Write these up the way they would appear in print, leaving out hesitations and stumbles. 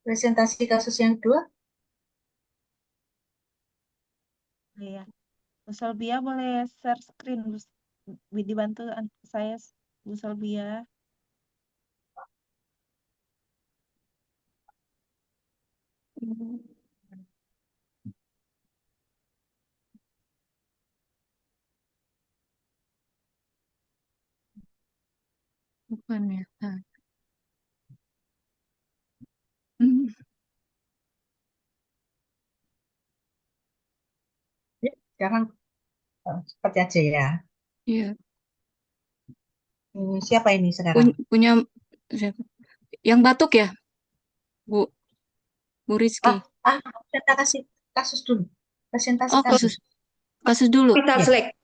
Presentasi kasus yang kedua. Iya. Bu Solbia boleh share screen, dibantu saya, Bu Solbia. Bukan ya. Ya, sekarang seperti aja ya. Iya. Siapa ini sekarang? Punya siapa? Yang batuk ya, Bu Rizky. Kita kasih kasus dulu. Presentasi Oh, kasus. kasus dulu. Kita Ya. selek.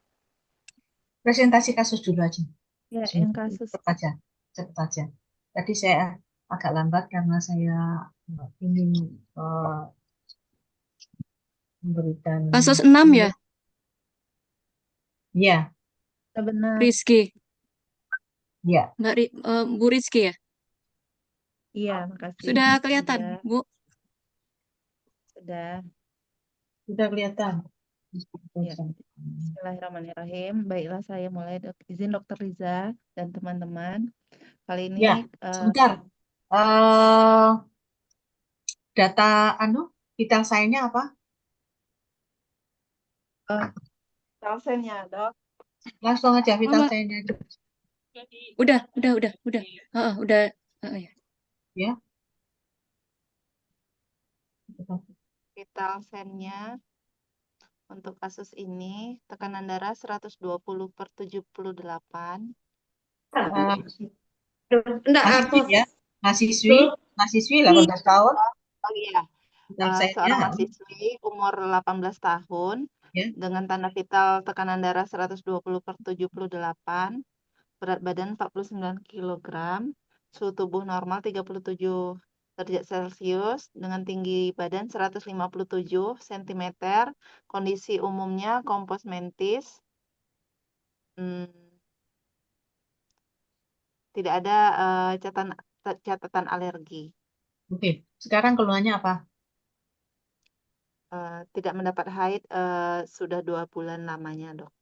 Presentasi kasus dulu aja. Ya, yang kasus. Cepet aja. Cepet aja. Tadi saya agak lambat karena saya ingin memberikan. Kasus 6 ya, Ya, Benar. Rizky. ya. Bu Rizky ya. Iya, makasih. Sudah kelihatan, Iya, Bu? sudah. Sudah kelihatan. Ya. Bismillahirrahmanirrahim. Baiklah, saya mulai. Izin Dokter Riza dan teman-teman. Kali ini Ya, sebentar. Data vital sign-nya apa? Talsennya, Dok. Langsung aja vital Mama. sign-nya. Udah. Udah. Ya. Ya. Vital sign-nya untuk kasus ini tekanan darah 120/78. Enggak, Mahasiswi ya. Mahasiswi 18 tahun. Oh iya, Vital sign-nya. seorang mahasiswi umur 18 tahun Ya. dengan tanda vital tekanan darah 120/78, berat badan 49 kg, suhu tubuh normal 37 derajat Celcius, dengan tinggi badan 157 cm, kondisi umumnya kompos mentis, tidak ada catatan alergi. Oke, sekarang keluhannya apa? Tidak mendapat haid sudah 2 bulan lamanya, Dok.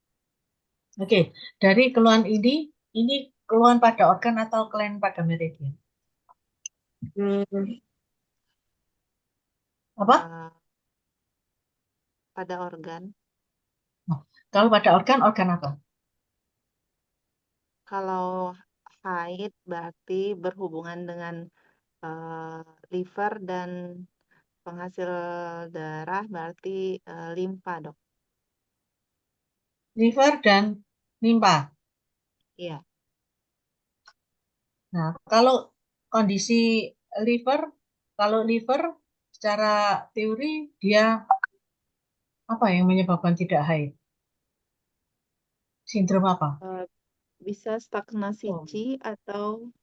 Oke, dari keluhan ini keluhan pada organ atau keluhan pada meridian? Apa? Pada organ. Kalau pada organ apa? Kalau haid berarti berhubungan dengan liver dan penghasil darah berarti limpa, Dok. Liver dan limpa. Iya. Nah, kalau kondisi liver, secara teori dia apa yang menyebabkan tidak haid? Sindrom apa? Bisa stagnasi Qi atau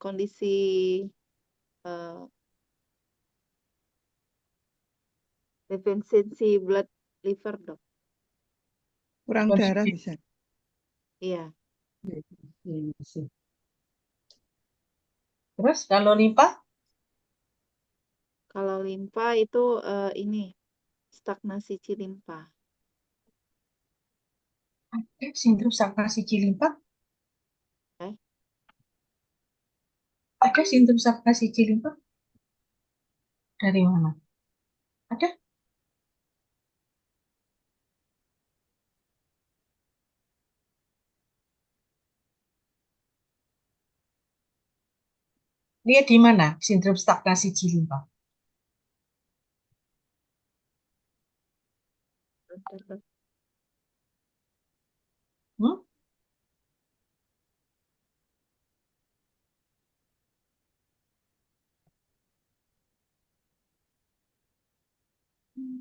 kondisi defisiensi blood liver, Dok. kurang darah bisa. Iya. Terus kalau limpa? Kalau limpa itu ini stagnasi Qi limpa. Ada sindrom stagnasi Qi limpa? Ada sindrom stagnasi Qi limpa? Dari mana? Ada? Lihat di mana sindrom stagnasi Qi limpa?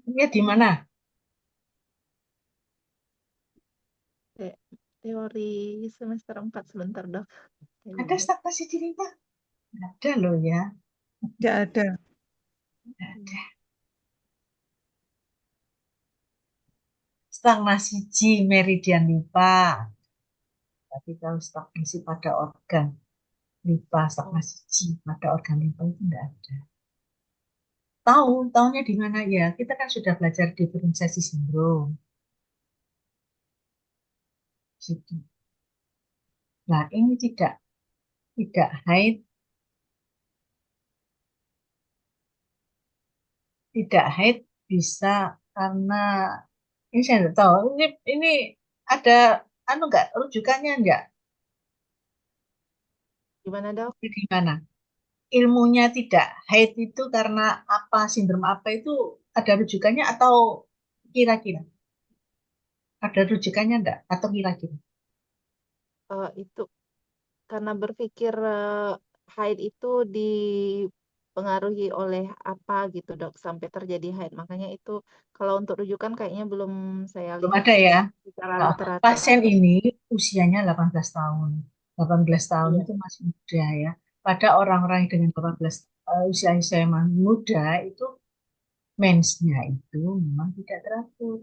Lihat di mana? Teori semester 4 sebentar, Dok. Ada stagnasi Qi limpa? Ada loh ya. Tidak ada. Ada. Stagnasi Qi meridian limpa. Tapi kalau stagnasi pada organ. limfa Oh, stagnasi C pada organ limfa itu enggak ada. Tahunya di mana ya? Kita kan sudah belajar diferensiasi sindrom. Gitu. Nah, ini tidak haid, tidak haid bisa karena ini saya tidak tahu. Ini ada anu enggak rujukannya enggak? gimana dok? Di mana? Ilmunya tidak haid itu karena apa, sindrom apa itu ada rujukannya atau kira-kira? Ada rujukannya enggak? Atau kira-kira? Itu karena berpikir haid itu dipengaruhi oleh apa gitu dok sampai terjadi haid. Makanya itu kalau untuk rujukan kayaknya belum saya Belum lihat ada ya. secara Nah, literatur. pasien ini usianya 18 tahun. 18 tahun Iya, itu masih muda ya. Pada orang-orang dengan 18 usia-usia yang muda itu mensnya itu memang tidak teratur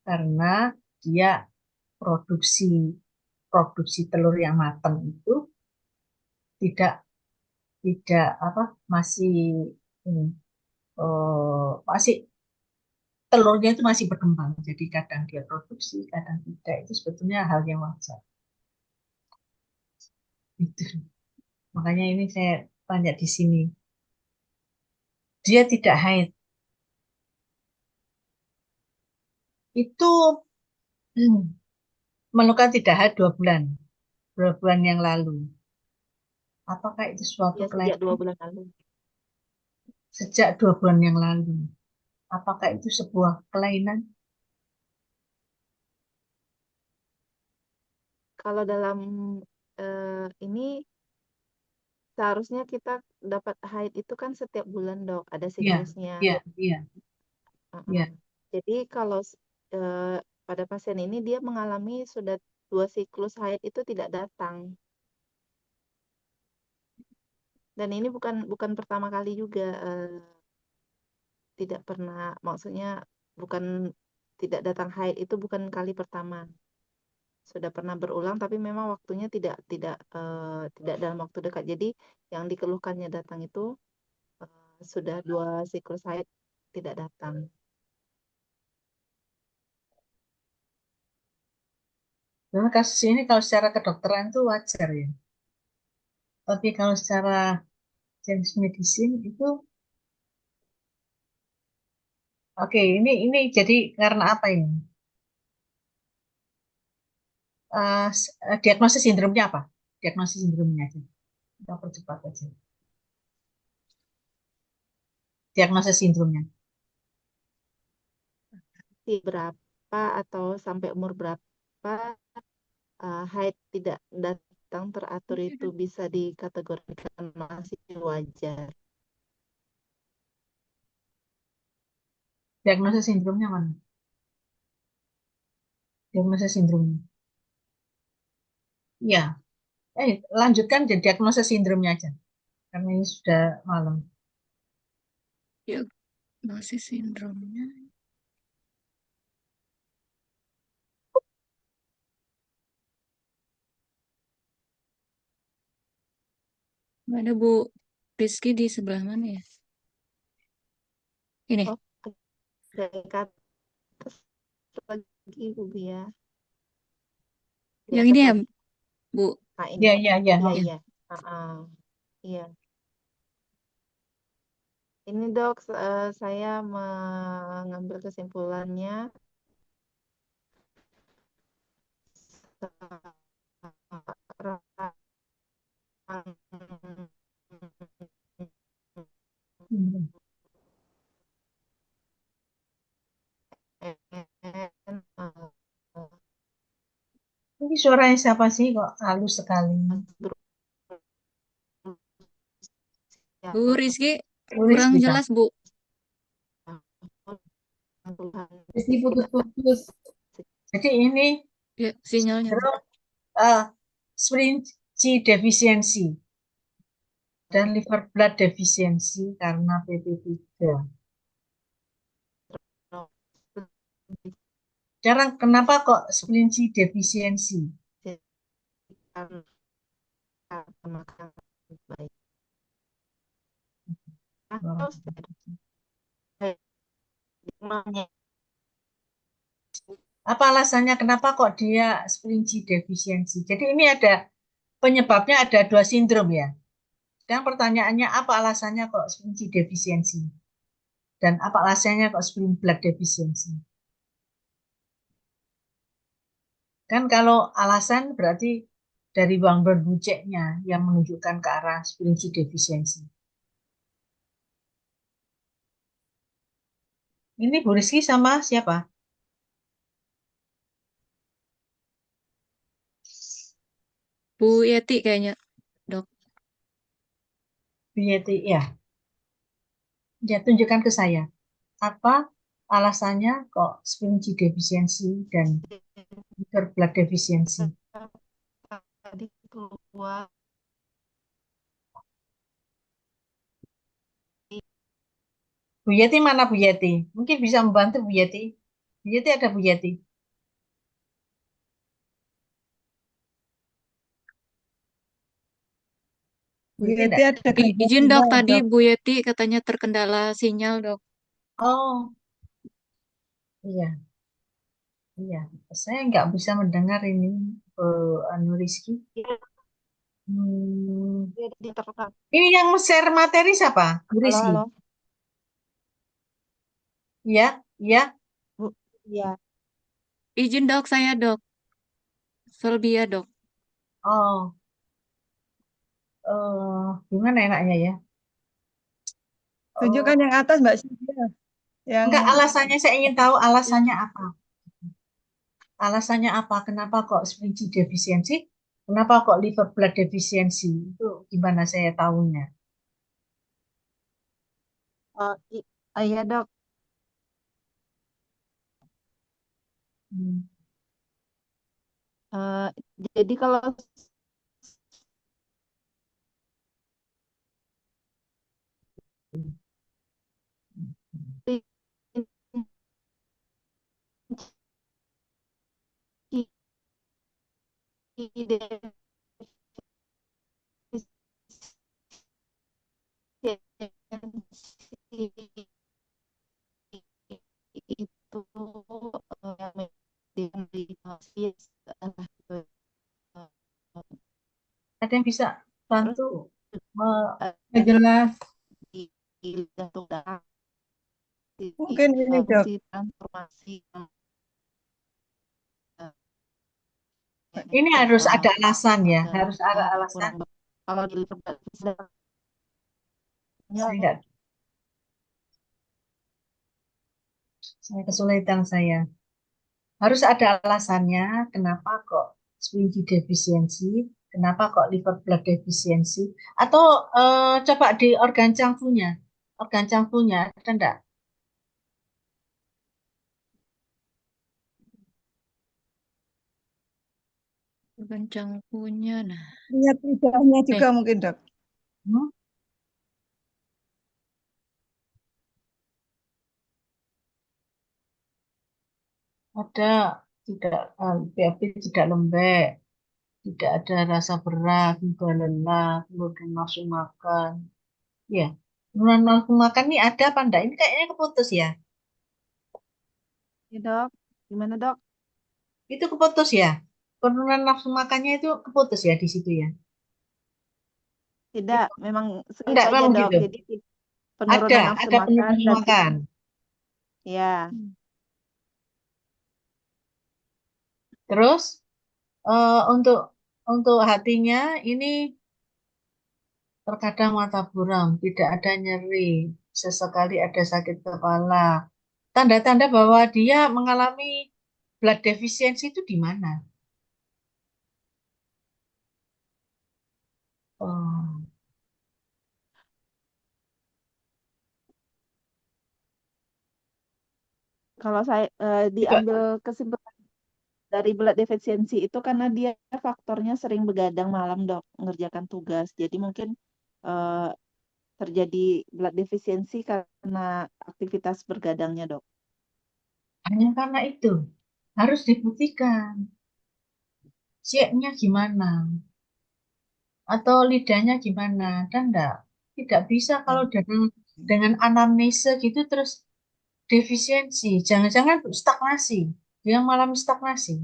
karena dia produksi produksi telur yang matang itu tidak tidak apa masih hmm, masih telurnya itu masih berkembang. Jadi kadang dia produksi, kadang tidak. Itu sebetulnya hal yang wajar. Itu. Makanya ini saya tanya di sini. Dia tidak haid. Itu hmm, menemukan tidak haid 2 bulan. 2 bulan yang lalu. Apakah itu suatu ya sejak kelainan? 2 bulan lalu. Sejak 2 bulan yang lalu. Apakah itu sebuah kelainan? Kalau dalam ini seharusnya kita dapat haid itu kan setiap bulan dok, ada Iya, siklusnya. iya, iya, Heeh. iya. Jadi kalau pada pasien ini dia mengalami sudah 2 siklus haid itu tidak datang. Dan ini bukan pertama kali juga tidak pernah, maksudnya bukan tidak datang haid itu bukan kali pertama. Sudah pernah berulang tapi memang waktunya tidak dalam waktu dekat. Jadi yang dikeluhkannya datang itu sudah 2 siklus haid tidak datang. Karena kasus ini kalau secara kedokteran itu wajar ya. Tapi kalau secara sains medicine itu oke, ini jadi karena apa ini? Diagnosis sindromnya apa? Diagnosis sindromnya aja. Kita percepat aja. Diagnosis sindromnya. Berapa atau sampai umur berapa haid tidak datang teratur itu bisa dikategorikan masih wajar. Diagnosis sindromnya mana? Diagnosis sindromnya. Iya. Lanjutkan jadi diagnosis sindromnya aja. Karena ini sudah malam. Diagnosis sindromnya. Ada Bu Rizky di sebelah mana ya? Ini. Oh, dekat lagi Bu ya. Di Yang atas ini ya, lagi. Bu. Nah, ini. Iya, iya, iya. Iya, Ya. iya. Iya. Ini dok, saya mengambil kesimpulannya Hmm. Ini suaranya siapa sih kok halus sekali? Bu Rizky Tulis kurang bisa. jelas, Bu. Ini putus-putus. Jadi ini Ya, sinyalnya. sindrom spleen C defisiensi dan liver blood defisiensi karena PP3. Sekarang kenapa kok spleen C defisiensi? baik. Luar Terus demamnya Apa alasannya kenapa kok dia spleen G defisiensi? Jadi ini ada penyebabnya, ada dua sindrom ya. Sekarang pertanyaannya apa alasannya kok spleen G defisiensi? Dan apa alasannya kok spleen blood defisiensi? Kan kalau alasan berarti dari Wang Berbuceknya yang menunjukkan ke arah spleen G defisiensi. Ini Bu Rizky sama siapa? Bu Yeti kayaknya, dok. Bu Yeti, ya. Ya, tunjukkan ke saya. Apa alasannya kok spleen G defisiensi dan liver blood defisiensi? tadi keluar Bu Yeti mana Bu Yeti? Mungkin bisa membantu Bu Yeti. Bu Yeti ada Bu Yeti. Bu Bu Yeti Yeti enggak? ada gangguan Izin dok, sinyal, tadi Dok. Bu Yeti katanya terkendala sinyal dok. Oh, iya, iya. Saya nggak bisa mendengar ini anu Rizky. Hmm, di terkam. ini yang share materi siapa? Bu Halo, Rizky. halo, Iya, iya. Bu. Iya. Izin dok, saya dok. Selbia dok. Oh, gimana enaknya ya? Tunjukkan Oh, yang atas Mbak Cynthia. Yang enggak, alasannya saya ingin tahu alasannya apa. Alasannya apa? Kenapa kok spleen G defisiensi? Kenapa kok liver blood defisiensi? Itu gimana saya tahunya? Iya dok. Hmm. Eh, jadi kalau itu yang diagnosis Ada yang bisa terus bantu ada jelas? di jantung darah di mungkin ini Dok. fungsi transformasi Ini harus ada alasan ya, agak harus ada alasan. kurang kalau di liver Saya nggak, saya kesulitan saya. Harus ada alasannya kenapa kok spleen G defisiensi, kenapa kok liver blood defisiensi, atau coba di organ cangkrunya ada enggak? Kencang punya. Nah, Lihat lidahnya juga mungkin Dok. Hmm? Ada tidak, BAP tidak lembek, tidak ada rasa berat, mudah lelah, kemudian nafsu makan. Ya, penurunan nafsu makan ini ada apa enggak? Ini kayaknya keputus ya. ya dok gimana dok Itu keputus ya. Penurunan nafsu makannya itu keputus ya di situ ya. tidak memang segitu Enggak, aja memang dok gitu. jadi penurunan nafsu Ada makan penurunan dan makan. ya Terus untuk hatinya ini terkadang mata buram, tidak ada nyeri, sesekali ada sakit kepala. Tanda-tanda bahwa dia mengalami blood deficiency itu di mana? Oh, kalau saya juga diambil kesimpulan dari blood deficiency itu karena dia faktornya sering begadang malam dok mengerjakan tugas jadi mungkin eh, terjadi blood deficiency karena aktivitas bergadangnya dok. hanya karena itu harus dibuktikan. Ceknya gimana? atau lidahnya gimana? Dan enggak, tidak bisa kalau dengan anamnesa gitu terus defisiensi. Jangan-jangan stagnasi. Dia mengalami stagnasi.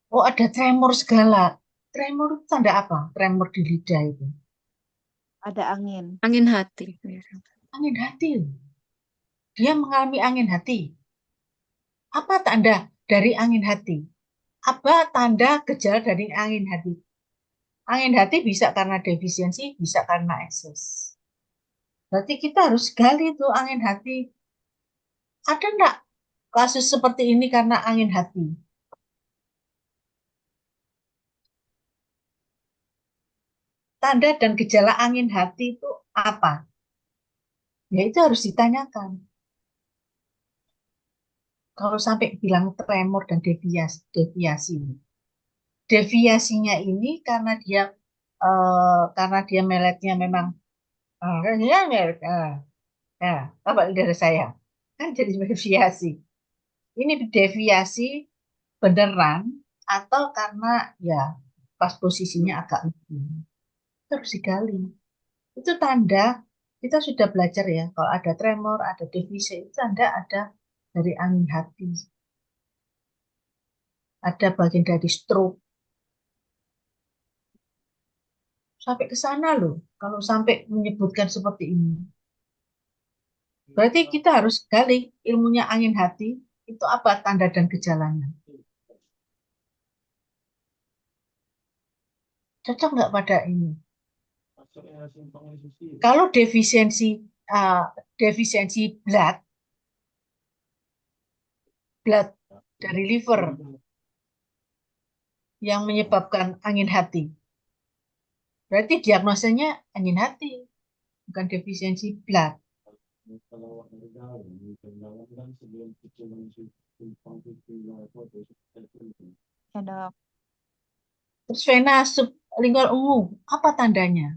Oh, ada tremor segala. Tremor itu tanda apa? Tremor di lidah itu. Ada angin. Angin hati. Angin hati. Dia mengalami angin hati. Apa tanda dari angin hati? Apa tanda gejala dari angin hati? Angin hati bisa karena defisiensi, bisa karena ekses. Berarti kita harus gali tuh angin hati. Ada enggak kasus seperti ini karena angin hati? Tanda dan gejala angin hati itu apa? Ya itu harus ditanyakan. Kalau sampai bilang tremor dan deviasi. Deviasinya ini karena dia meletnya memang ya, ya, apa dari saya kan jadi deviasi. Ini deviasi beneran atau karena ya pas posisinya agak miring. Itu harus digali. Itu tanda kita sudah belajar ya. Kalau ada tremor, ada deviasi itu tanda ada dari angin hati, ada bagian dari stroke. Sampai ke sana loh. Kalau sampai menyebutkan seperti ini. Berarti kita harus gali ilmunya angin hati itu apa tanda dan gejalanya. Cocok nggak pada ini? Kalau uh, defisiensi blood dari liver yang menyebabkan angin hati. Berarti diagnosanya angin hati, bukan defisiensi blood. Ya, Dok. Terus vena sublingual ungu, apa tandanya?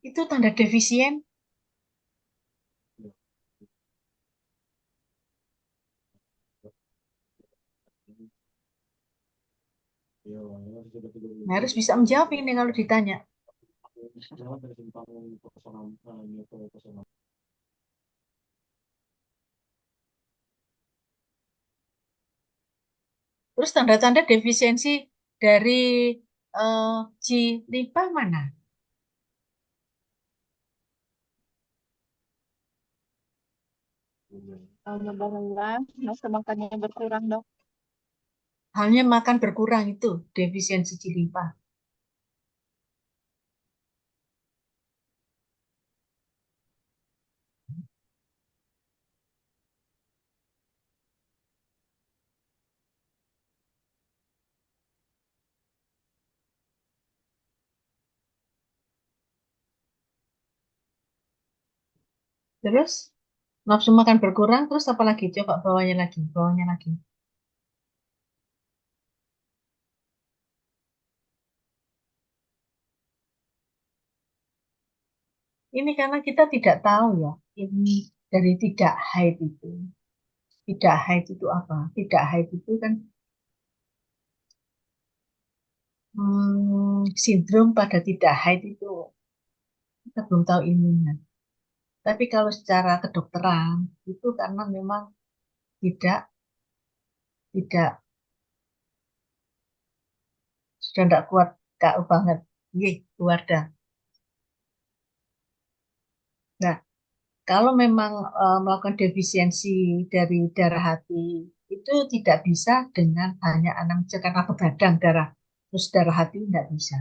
Itu tanda defisien. Nah, harus bisa menjawab ini kalau ditanya. Terus tanda-tanda defisiensi dari G limpa mana? Lelah, nafsu makannya berkurang, Dok. Halnya makan berkurang itu defisiensi G limpa. Terus nafsu makan berkurang, terus apa lagi? Coba bawahnya lagi, bawahnya lagi. Ini karena kita tidak tahu ya, ini dari tidak haid itu. Tidak haid itu apa? Tidak haid itu kan sindrom pada tidak haid itu kita belum tahu ilmunya. Tapi kalau secara kedokteran itu karena memang tidak tidak sudah tidak kuat kak banget. Ye, keluar dah. Nah, kalau memang melakukan defisiensi dari darah hati itu tidak bisa dengan hanya anamnesa karena begadang darah terus darah hati tidak bisa.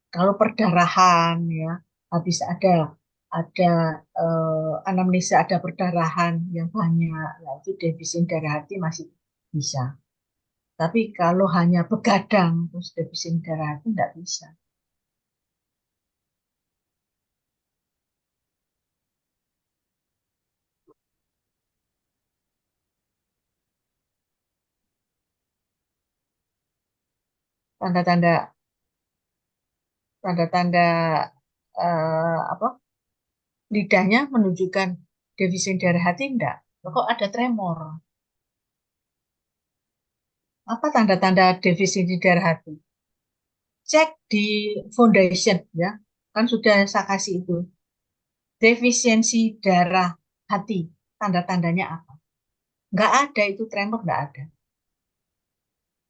Kalau perdarahan ya habis ada anamnesa ada perdarahan yang banyak, ya itu defisiensi darah hati masih bisa. Tapi kalau hanya begadang terus defisiensi darah hati tidak bisa. Tanda-tanda tanda-tanda apa lidahnya menunjukkan defisiensi darah hati enggak? Kok ada tremor? Apa tanda-tanda defisiensi darah hati? Cek di foundation ya. Kan sudah saya kasih itu. Defisiensi darah hati. Tanda-tandanya apa? Nggak ada itu tremor, nggak ada.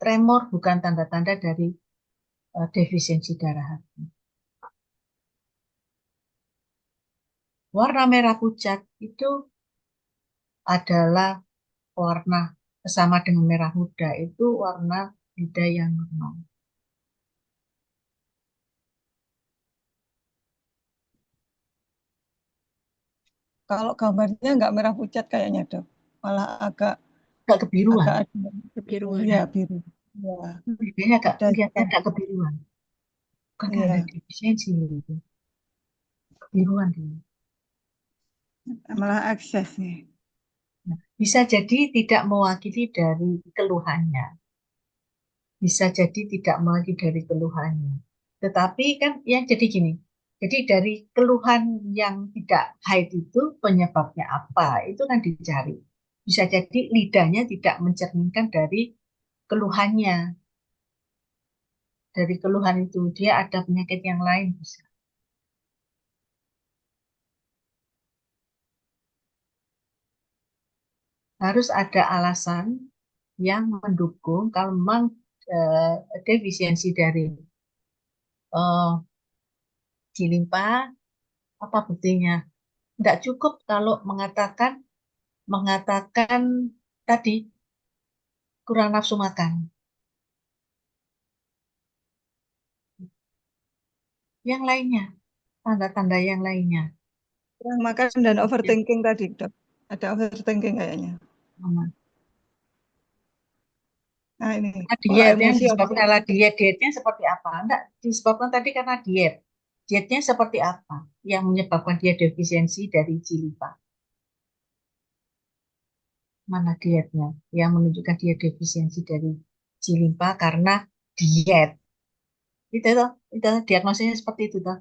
Tremor bukan tanda-tanda dari defisiensi darah hati. Warna merah pucat itu adalah warna sama dengan merah muda, itu warna lidah yang normal. Kalau gambarnya nggak merah pucat kayaknya, Dok. Malah agak Agak kebiruan. agak ada Kebiruan. ya biru. Ya, Lidahnya agak, ada kelihatan juga. agak kebiruan. Bukan Iya, ada defisiensi gitu. Kebiruan dia. malah akses nih. Nah, bisa jadi tidak mewakili dari keluhannya. Bisa jadi tidak mewakili dari keluhannya. Tetapi kan yang jadi gini. Jadi dari keluhan yang tidak haid itu penyebabnya apa? Itu kan dicari. Bisa jadi lidahnya tidak mencerminkan dari keluhannya. Dari keluhan itu dia ada penyakit yang lain bisa. Harus ada alasan yang mendukung kalau memang defisiensi dari limpa, apa buktinya? Tidak cukup kalau mengatakan tadi kurang nafsu makan. Yang lainnya, tanda-tanda yang lainnya. Kurang makan dan overthinking tadi, Dok. Ada overthinking kayaknya. Nah, ini. Karena Oh, diet yang emosi disebabkan karena dietnya seperti apa? Enggak, disebabkan tadi karena diet. Dietnya seperti apa yang menyebabkan dia defisiensi dari C-LIPA? Mana dietnya yang menunjukkan dia defisiensi dari C-LIPA karena diet. Itu diagnosisnya seperti itu toh.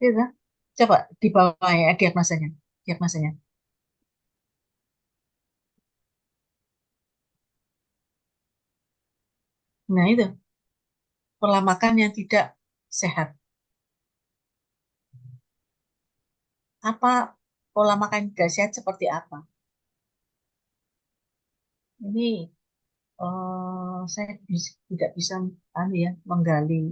Itu. Coba di bawah ya diagnosanya. Diagnosanya. Nah, itu pola makan yang tidak sehat. Apa pola makan yang tidak sehat seperti apa? Ini saya tidak bisa ya, menggali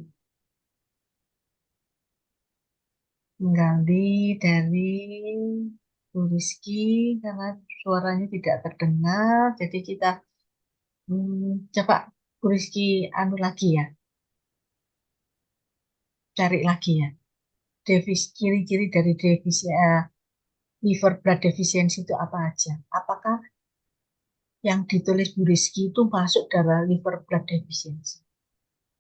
dari Bu Rizky karena suaranya tidak terdengar. Jadi kita coba Bu Rizky anu lagi ya, cari lagi ya. Ciri-ciri dari liver blood deficiency itu apa aja? Apakah yang ditulis Bu Rizky itu masuk dalam liver blood deficiency?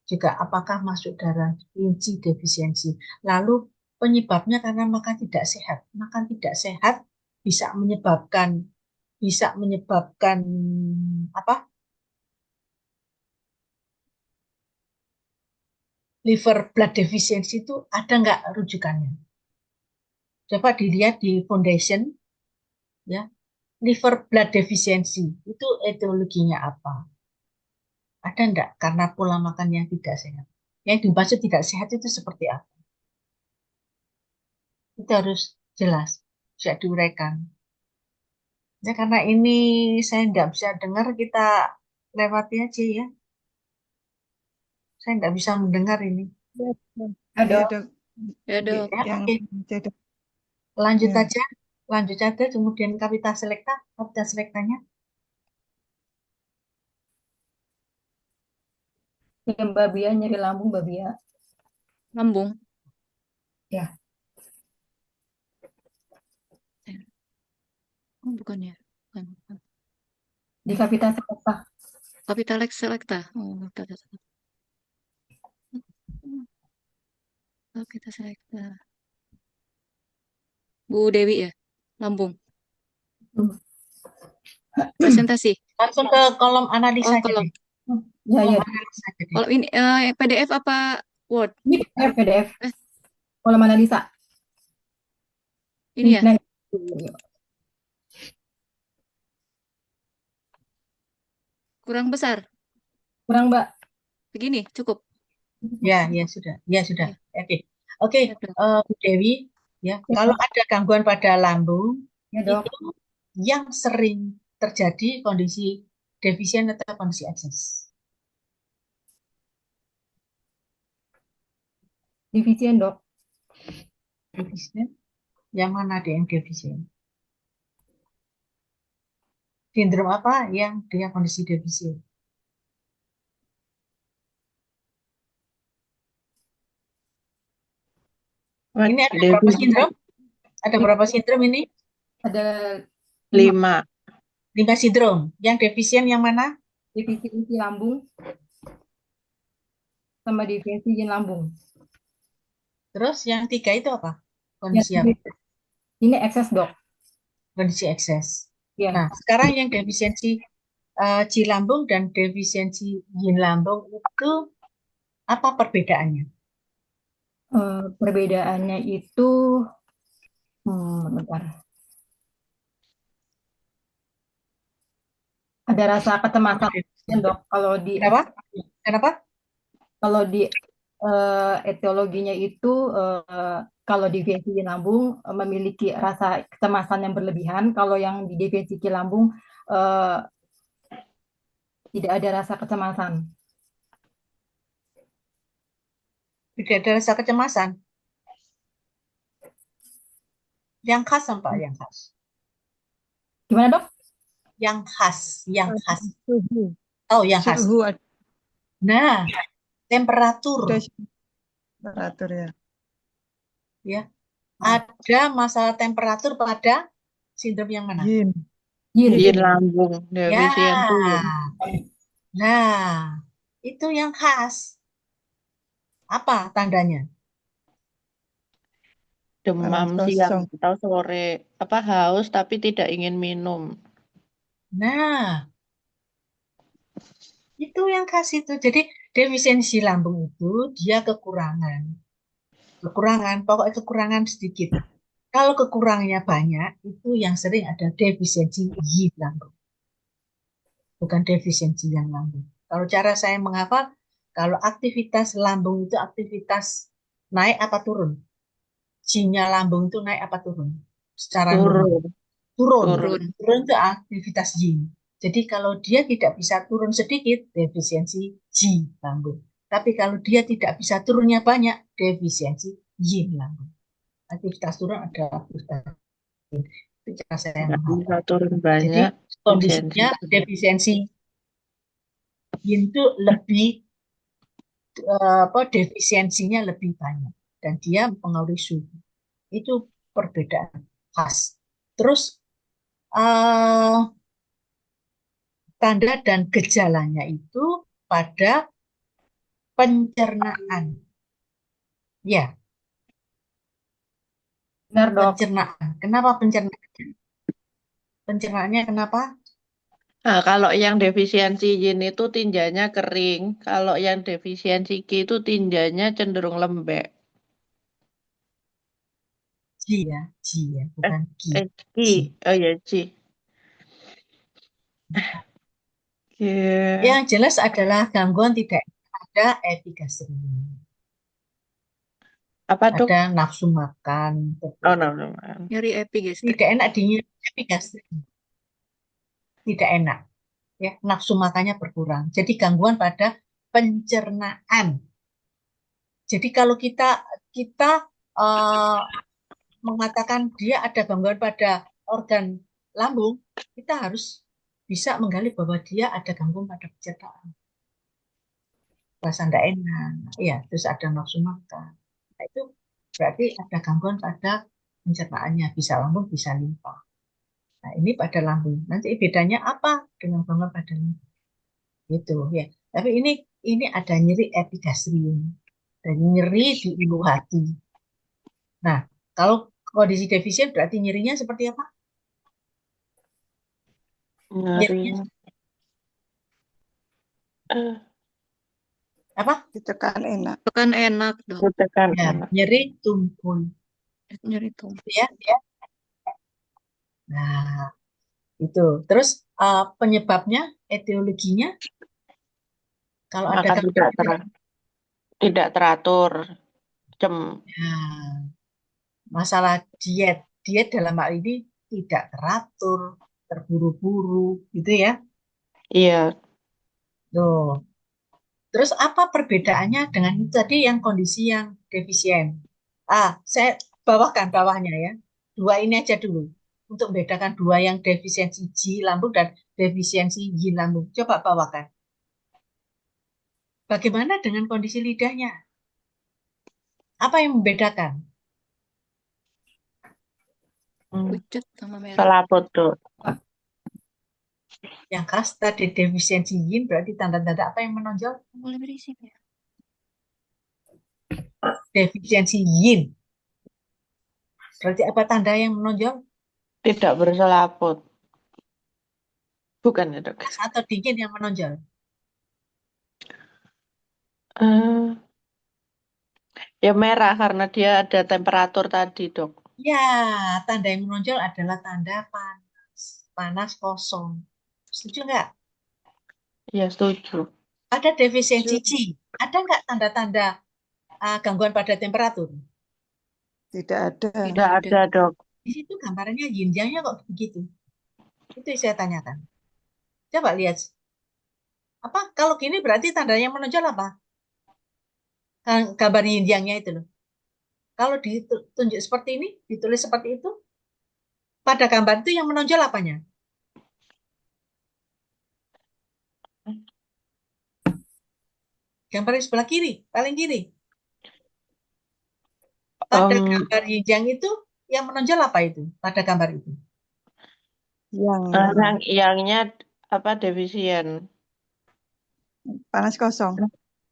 Juga apakah masuk dalam kelinci defisiensi? Lalu penyebabnya karena makan tidak sehat. Makan tidak sehat bisa menyebabkan apa? Liver blood deficiency itu ada nggak rujukannya? Coba dilihat di foundation ya. Liver blood deficiency itu etiologinya apa? Ada enggak? Karena pola makan yang tidak sehat. Yang dimaksud tidak sehat itu seperti apa? Itu harus jelas, bisa diuraikan. Ya, karena ini saya nggak bisa dengar, kita lewati aja ya. Saya nggak bisa mendengar ini. Ya, Dok. Ada Iya, Dok. Ya, Dok. Ya, Yang oke. jadi Lanjut ya. aja. Lanjut aja, kemudian kapital selekta. Kapital selektanya. ya, Mbak Bia nyeri lambung Mbak Bia. Lambung. Ya, Oh, bukan ya. Bukan. di kapital selekta. Kapital selekta. Oh, kapital selekta. Kapital selekta. Bu Dewi ya. Lambung. Presentasi. Langsung ke kolom analisa Oh, aja kolom. deh. Ya, Kolom ya. analisa aja deh. Kalau ini PDF apa Word? Ini PDF. Eh. Kolom analisa. Ini ya. Nah, Kurang besar. Kurang, Mbak. Begini, cukup. Ya, ya sudah. Ya sudah. Ya, Oke. Oke, ya, Dok. Bu Dewi, ya. Ya, Kalau Dok. ada gangguan pada lambung, Ya, Dok. itu yang sering terjadi kondisi defisien atau kondisi ekses. Defisien, Dok. Defisien, yang mana ada yang defisien? Sindrom apa yang dia kondisi defisien? Ini ada berapa Devi sindrom? Ada berapa sindrom ini? Ada 5. 5 sindrom. Yang defisien yang mana? defisiensi lambung sama defisiensi yin lambung. Terus yang 3 itu apa? Yang Kondisi apa? ini ekses, Dok. Kondisi ekses. Ya. Nah, sekarang yang defisiensi Qi lambung dan defisiensi yin lambung itu apa perbedaannya? Perbedaannya itu bentar. Ada rasa kecemasan, Dok. Kenapa? Kenapa? Kalau di etiologinya itu kalau defisiensi yin lambung memiliki rasa kecemasan yang berlebihan. Kalau yang di defisiensi Qi lambung tidak ada rasa kecemasan. Tidak ada rasa kecemasan. Yang khas apa? Yang khas. Gimana, Dok? Yang khas, yang khas. Suhu. Oh, yang khas. Suhu ada Nah, temperatur. temperatur ya. Ya. Ada masalah temperatur pada sindrom yang mana? Yin. Yin lambung, Ya. defisiensi yin. Nah, itu yang khas. Apa tandanya? Demam Panas siang kosong. atau sore. Apa haus tapi tidak ingin minum. Nah, itu yang khas itu. Jadi defisiensi lambung itu dia kekurangan. Pokoknya kekurangan sedikit. Kalau kekurangannya banyak, itu yang sering ada defisiensi yin lambung. Bukan defisiensi yang lambung. Kalau cara saya menghafal, kalau aktivitas lambung itu aktivitas naik apa turun? Yin-nya lambung itu naik apa turun? Secara normal. Turun. Turun. Turun itu aktivitas yin. Jadi kalau dia tidak bisa turun sedikit, defisiensi Qi lambung. Tapi kalau dia tidak bisa turunnya banyak, defisiensi yin lambung. Aktivitas turun ada aktivitas yin. Itu cara saya Nggak bisa menghafal. turun Jadi banyak. kondisinya defisiensi yin itu lebih defisiensinya lebih banyak dan dia mempengaruhi suhu. Itu perbedaan khas. Terus tanda dan gejalanya itu pada pencernaan. Ya, Benar, Dok. pencernaan. Kenapa pencernaan? Pencernaannya kenapa? Nah, kalau yang defisiensi yin itu tinjanya kering. Kalau yang defisiensi Qi itu tinjanya cenderung lembek. Ji ya, bukan Ki. Qi. Oh ya, Qi. Yang jelas adalah gangguan tidak ada epigastri. Apa tuh? Ada nafsu makan. Oh, no. Nyeri epigastrik. Tidak enak di epigastri. Tidak enak. Ya, nafsu makannya berkurang. Jadi gangguan pada pencernaan. Jadi kalau kita mengatakan dia ada gangguan pada organ lambung, kita harus bisa menggali bahwa dia ada gangguan pada pencernaan. Rasa tidak enak, ya, terus ada nafsu makan. Nah, itu berarti ada gangguan pada pencernaannya, bisa lambung, bisa limpa. Nah, ini pada lambung. Nanti bedanya apa dengan gangguan pada limpa? Gitu ya. Tapi ini ada nyeri epigastrium dan nyeri di ulu hati. Nah, kalau kondisi defisien berarti nyerinya seperti apa? Nyeri. Apa? Ditekan enak. Tekan enak, Dok. Tekan Ya, enak. nyeri tumpul. Nyeri tuh. Ya. Nah, itu. Terus Penyebabnya, etiologinya, kalau ada Makan tidak teratur. Nah, masalah diet, diet dalam hal ini tidak teratur, terburu-buru, gitu ya. Iya, Tuh. Terus apa perbedaannya dengan itu tadi yang kondisi yang defisien? Saya bawakan bawahnya ya. Dua ini aja dulu. Untuk membedakan dua yang defisiensi G lambung dan defisiensi yin lambung. Coba bawakan. Bagaimana dengan kondisi lidahnya? Apa yang membedakan? Pucat sama merah. selaput tuh. Yang keras tadi defisiensi yin berarti tanda-tanda apa yang menonjol? Boleh berisik ya? Defisiensi yin. Berarti apa tanda yang menonjol? Tidak berselaput. Bukan ya, Dok? Panas atau dingin yang menonjol? Eh, ya merah karena dia ada temperatur tadi, Dok. Ya, tanda yang menonjol adalah tanda panas. Panas kosong. Setuju nggak? Ya, setuju. Ada defisiensi G. Ada nggak tanda-tanda gangguan pada temperatur? Tidak ada. Tidak ada, Dok. Di situ gambarannya yin yang-nya kok begitu. Itu yang saya tanyakan. Coba lihat. Apa kalau gini berarti tandanya yang menonjol apa? Gambar yin yang-nya itu loh. Kalau ditunjuk seperti ini, ditulis seperti itu, pada gambar itu yang menonjol apanya? Gambar di sebelah kiri, paling kiri. Pada gambar yin yang itu, yang menonjol apa itu? Pada gambar itu. Yangnya apa defisien? Panas kosong.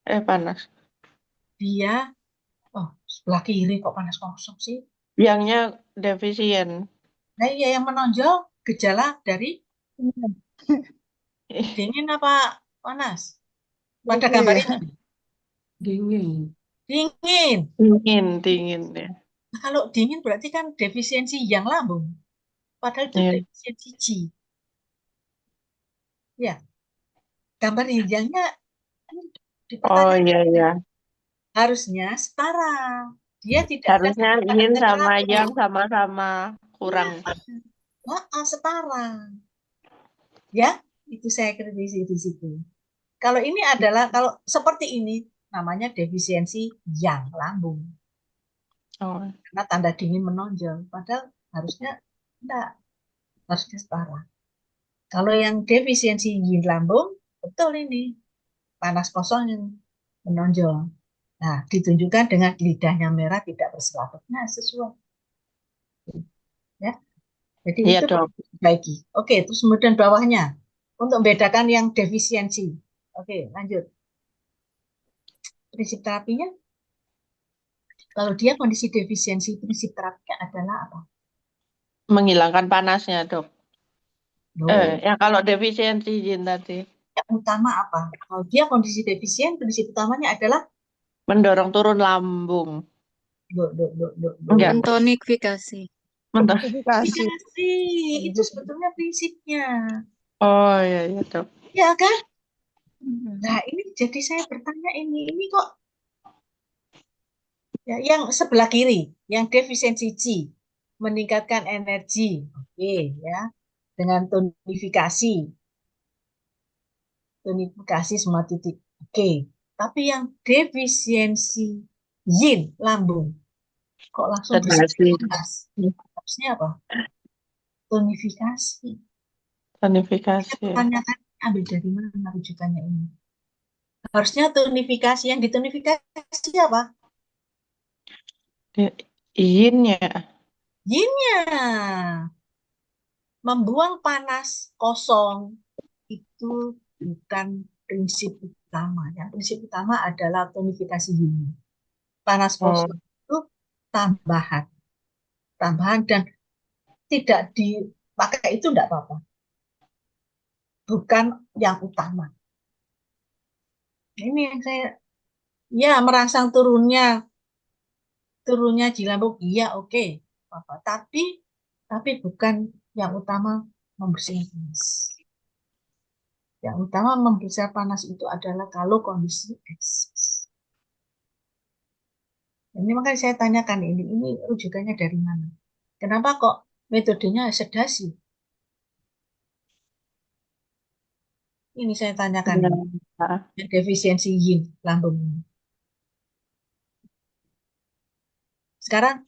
Panas. Dia, sebelah kiri kok panas kosong sih? Yangnya defisien. Nah iya yang menonjol gejala dari dingin apa panas? Pada gambar Iya. ini. Dingin. Dingin. Dingin ya. Nah, kalau dingin berarti kan defisiensi yang lambung. Padahal itu Iya. defisiensi G. Ya, gambar hijaunya Oh dipertanyakan iya iya. harusnya setara. Dia tidak ada Harusnya yin sama temperatur. yang sama-sama kurang. Setara. Ya, itu saya kritisi di situ. Kalau ini adalah, kalau seperti ini, namanya defisiensi yang lambung. Oh. Karena tanda dingin menonjol. Padahal harusnya enggak. Harusnya setara. Kalau yang defisiensi yin lambung, betul ini. Panas kosong yang menonjol. Nah, ditunjukkan dengan lidahnya merah tidak berselaput. Nah, sesuai. Ya. Jadi Iya, itu Dok. diperbaiki. Oke, terus kemudian bawahnya. Untuk membedakan yang defisiensi. Oke, lanjut. Prinsip terapinya. Kalau dia kondisi defisiensi, prinsip terapinya adalah apa? Menghilangkan panasnya, Dok. No. Ya kalau defisiensi yin tadi. Yang utama apa? Kalau dia kondisi defisien, prinsip utamanya adalah Mendorong turun lambung. Enggak. Mentonifikasi. Modifikasi. Itu sebetulnya prinsipnya. Oh iya iya, Dok. Ya kan? Nah, ini jadi saya bertanya ini kok ya, yang sebelah kiri, yang defisiensi G, meningkatkan energi. Oke, ya. Dengan tonifikasi semua titik. Oke. Tapi yang defisiensi yin lambung kok langsung disebut harusnya apa? Tonifikasi. Tonifikasi. Saya pertanyakan ambil dari mana rujukannya ini? Harusnya tonifikasi, yang ditonifikasi apa? Yin-nya. Yin-nya. Membuang panas kosong itu bukan prinsip utama. Yang prinsip utama adalah tonifikasi yin. Panas kosong itu tambahan. Tambahan dan tidak dipakai itu tidak apa-apa. Bukan yang utama. Ini yang saya merangsang turunnya di lambung, iya oke. Tapi bukan yang utama membersihkan panas. Yang utama memeriksa panas itu adalah kalau kondisi ekses. Ini makanya saya tanyakan ini rujukannya dari mana? Kenapa kok metodenya sedasi? Ini saya tanyakan Ya. ini. Yang defisiensi yin lambung ini. Sekarang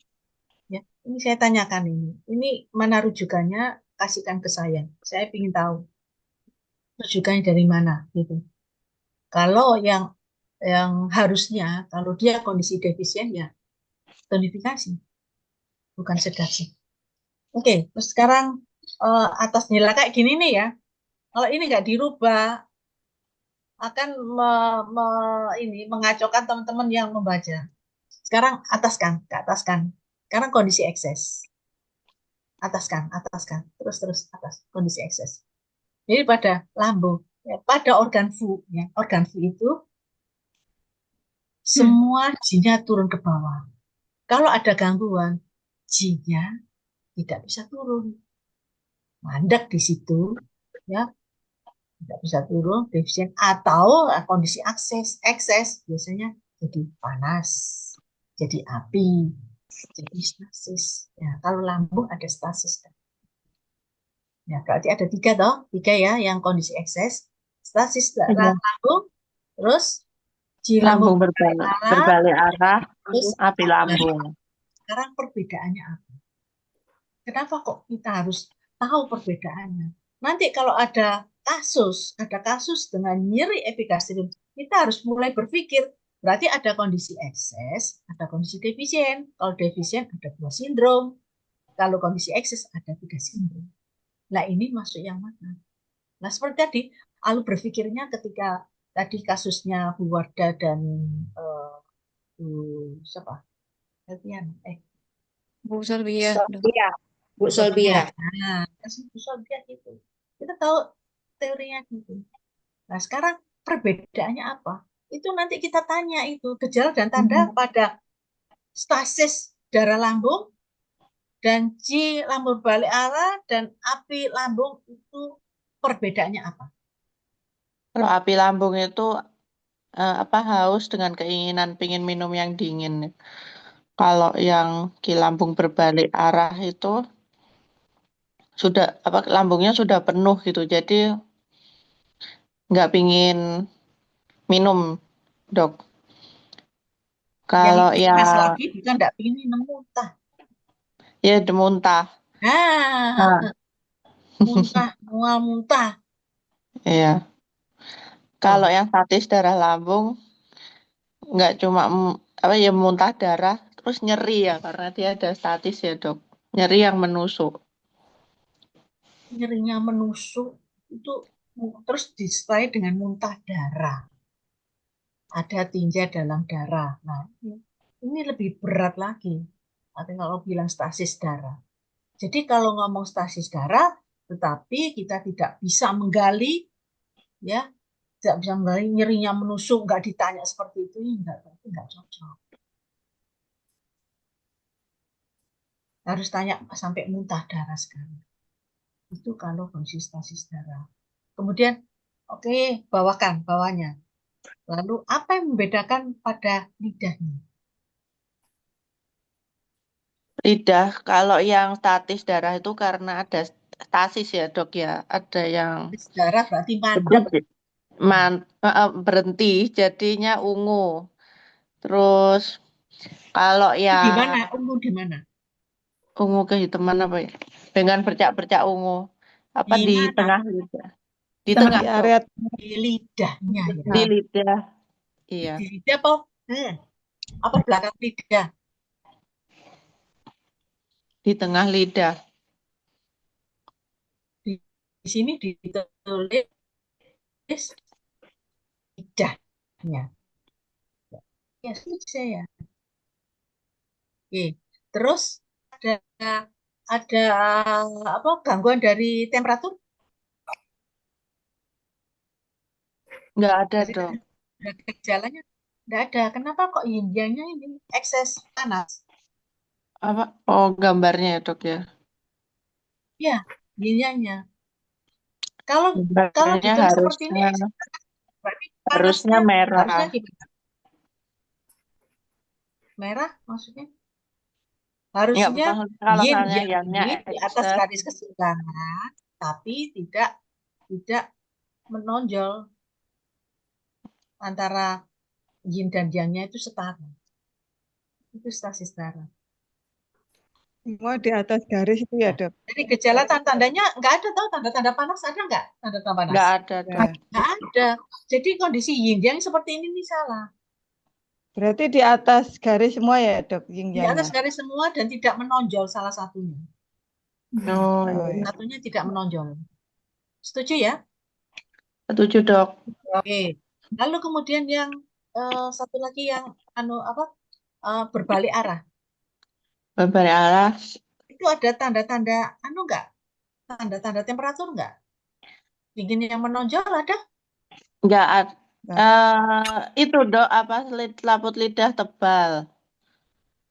ya, ini saya tanyakan ini. Ini mana rujukannya? Kasihkan ke saya. Saya ingin tahu rujukannya dari mana gitu. Kalau yang harusnya kalau dia kondisi defisien ya tonifikasi, bukan sedasi. Oke, terus sekarang atas nilai kayak gini nih ya. Kalau ini nggak dirubah akan mengacaukan teman-teman yang membaca. Sekarang ataskan, ke ataskan. Sekarang kondisi ekses. Ataskan, terus atas kondisi ekses. Jadi pada lambung, ya, pada organ fu, ya, organ fu itu semua G-nya turun ke bawah. Kalau ada gangguan, G-nya tidak bisa turun. Mandek di situ, ya, tidak bisa turun, defisien atau kondisi ekses biasanya jadi panas, jadi api, jadi stasis. Ya, kalau lambung ada stasis. Ya, berarti ada tiga ya, yang kondisi ekses, stasis Iya. lambung, terus G Lambung lambung berbalik arah, terus api lambung. sekarang perbedaannya apa? Kenapa kok kita harus tahu perbedaannya? Nanti kalau ada kasus dengan nyeri epigastrin, kita harus mulai berpikir, berarti ada kondisi ekses, ada kondisi defisien. Kalau defisien ada 2 sindrom. Kalau kondisi ekses ada 3 sindrom. Nah, ini masuk yang mana? Nah, seperti tadi, lalu berpikirnya ketika tadi kasusnya Bu Warda dan Bu siapa? Bu Solvia, dok. Bu Solbia. Nah, kasus Bu Solbia gitu. Kita tahu teorinya gitu. Nah, sekarang perbedaannya apa? Itu nanti kita tanya itu gejala dan tanda pada stasis darah lambung dan G lambung balik arah dan api lambung itu perbedaannya apa? Kalau api lambung itu haus dengan keinginan pingin minum yang dingin. Kalau yang ki lambung berbalik arah itu sudah lambungnya sudah penuh gitu, jadi nggak pingin minum, dok. Kalau Yang keras lagi bukan tidak ingin minum muntah. ya muntah. Nah, muntah, mual muntah. Iya. Kalau yang statis darah lambung nggak cuma muntah darah, terus nyeri ya karena dia ada statis ya, dok. Nyeri yang menusuk. Nyerinya menusuk itu terus disertai dengan muntah darah. Ada tinja dalam darah. Nah, ini lebih berat lagi. Tapi kalau bilang stasis darah. Jadi kalau ngomong stasis darah, tetapi kita tidak bisa menggali, ya, tidak bisa menggali nyerinya menusuk, nggak ditanya seperti itu, nggak cocok. Harus tanya sampai muntah darah sekali. Itu kalau kondisi stasis darah. Kemudian, oke, bawahnya. Lalu apa yang membedakan pada lidahnya? Lidah, kalau yang statis darah itu karena ada stasis ya, dok ya. Ada yang Stasis darah berarti mandek. berhenti, jadinya ungu. Terus kalau Di yang mana? Ungu di mana? ungu kehitaman apa ya? Dengan bercak-bercak ungu. Apa Di di mana? tengah lidah? Di Tengah tengah, Di dok. area di lidahnya ya. Di lidah. Iya. Di lidah apa? Apa belakang lidah? Di tengah lidah. Di sini ditulis lidahnya. Ya, susah ya. Oke. Terus ada apa gangguan dari temperatur? Nggak ada, Dari dok. gejalanya? Nggak ada. Kenapa kok yin-yang-nya ini ekses panas? Apa? Oh, gambarnya ya, dok ya. Ya, yin-yang-nya. Kalau Sebenarnya ditulis seperti ini, harusnya berarti harusnya panasnya merah. harusnya gimana? Merah maksudnya? Ya, Harusnya maksudnya kalau yin misalnya yang yangnya ini di atas excess, garis keseimbangan, tapi tidak menonjol antara yin dan yang-nya itu setara. Itu stasis setara. Semua di atas garis itu ya, Dok. Jadi gejala tandanya nggak ada, tahu tanda-tanda panas ada nggak? Tanda-tanda panas? nggak ada, Dok. Nah, Nggak ada. Jadi kondisi yin yang seperti ini salah. berarti di atas garis semua ya, Dok, yin Di atas yang-nya. garis semua dan tidak menonjol salah satunya. Oh, Oh, iya. ya. Satunya tidak menonjol. Setuju ya? Setuju, Dok. Oke. Lalu kemudian yang satu lagi yang berbalik arah. Berbalik arah Itu ada tanda-tanda nggak? Tanda-tanda temperatur nggak? Dingin yang menonjol ada? nggak ada. Nah, Itu, Dok, apa laput lidah tebal.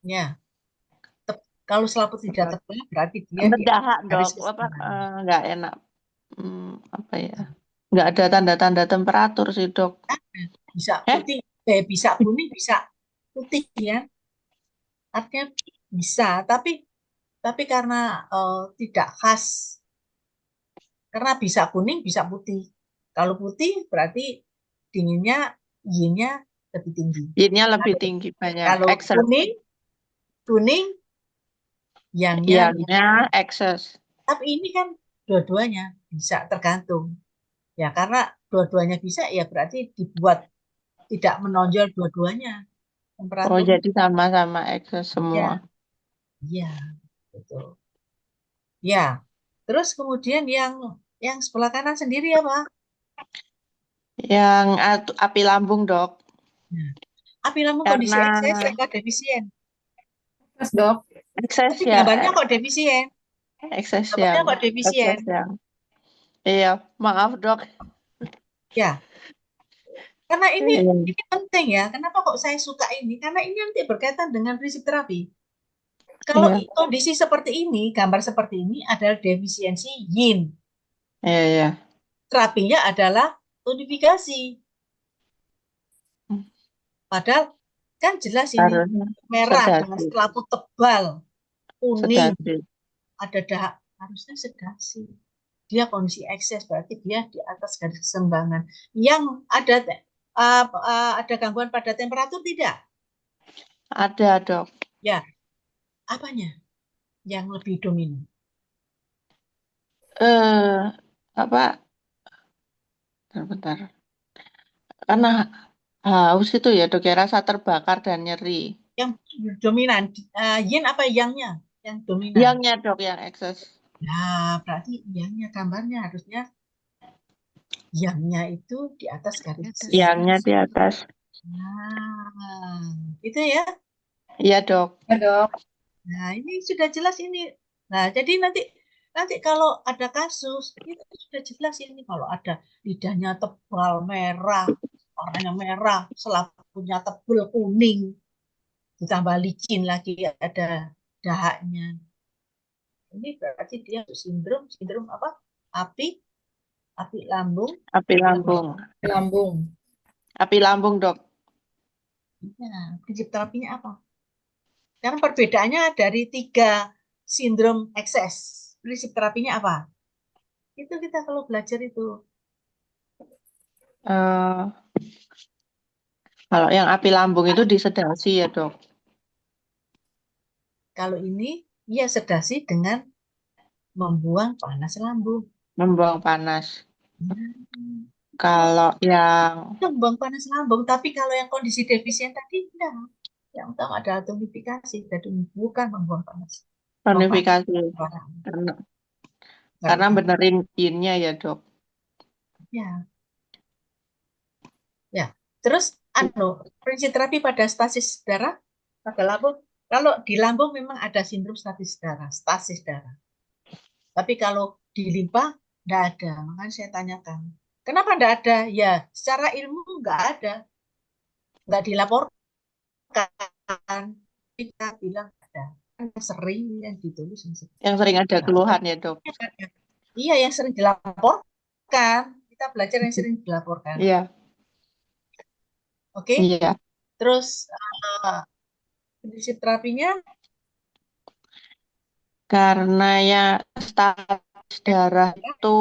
Ya. Kalau selaput tidak tebal berarti dia di Berdahak, garis Dok. Apa keseimbangan. nggak enak. Apa ya? Nggak ada tanda-tanda temperatur sih, Dok. Bisa putih, bisa kuning, bisa putih ya. Artinya bisa, tapi karena tidak khas, karena bisa kuning, bisa putih. Kalau putih berarti dinginnya, yin-nya lebih tinggi. Yin-nya lebih tinggi banyak. Kalau Excess. kuning, yang-nya. Yang-nya excess. Tapi ini kan dua-duanya bisa tergantung. Ya karena dua-duanya bisa, ya berarti dibuat tidak menonjol dua-duanya Oh, temperatur. jadi sama-sama excess Ya, semua. ya, betul. Ya, terus kemudian yang sebelah kanan sendiri apa? Yang api lambung, Dok. Nah, api lambung kondisi Karena ekses apa defisien? Terus, Dok. excess Tapi ya, gambarnya kok defisien? excess Gambarnya yang kok defisien? excess yang. Iya, maaf, Dok. Ya, karena ini Iya. penting ya. Kenapa kok saya suka ini? Karena ini nanti berkaitan dengan prinsip terapi. Kalau Iya, kondisi seperti ini, gambar seperti ini adalah defisiensi yin. iya, iya. Terapinya adalah tonifikasi. Padahal kan jelas ini Harusnya merah dengan sedasi, selaput tebal, kuning, sedasi. ada dahak, harusnya sedasi. Dia kondisi ekses berarti dia di atas garis keseimbangan. Yang ada gangguan pada temperatur tidak? Ada, Dok. Ya, apanya yang lebih dominan? Apa? Bentar. Karena haus itu ya, Dok, ya, rasa terbakar dan nyeri. Yang dominan yin apa yangnya? Yang dominan. Yangnya, Dok, yang excess. Nah, berarti yangnya gambarnya harusnya yangnya itu di atas garis keseimbangan. Yangnya di atas. Nah, itu ya. Iya, Dok. Ya, Dok. Nah, ini sudah jelas ini. Nah, jadi nanti kalau ada kasus, itu sudah jelas ini. Kalau ada lidahnya tebal, merah, warnanya merah, selaputnya tebal, kuning, ditambah licin lagi, ada dahaknya. Ini berarti dia sindrom apa? Api lambung. Api lambung. Lambung. Api lambung, Dok. Nah, prinsip terapinya apa? Karena perbedaannya dari 3 sindrom ekses. Prinsip terapinya apa? Itu kita kalau belajar itu. Eh, Kalau yang api lambung itu disedasi ya, Dok. Kalau ini, ia sedasi dengan membuang panas lambung. Membuang panas. Hmm. Kalau yang Itu membuang panas lambung, tapi kalau yang kondisi defisien tadi, enggak. Yang utama adalah tonifikasi, jadi bukan membuang panas. tonifikasi, Membuang karena panas. benerin yin-nya ya, Dok. Ya. Ya. Terus, prinsip terapi pada stasis darah pada lambung. Kalau di lambung memang ada sindrom stasis darah. Tapi kalau di limpa, enggak ada. Makanya saya tanyakan. Kenapa enggak ada? Ya, secara ilmu enggak ada. Enggak dilaporkan. Kita bilang ada. Sering yang ditulis. Yang sering ada keluhan ya, Dok. Iya, yang sering dilaporkan Kan kita belajar yang sering dilaporkan. Iya, Oke, iya. terus prinsip terapinya Karena ya status darah itu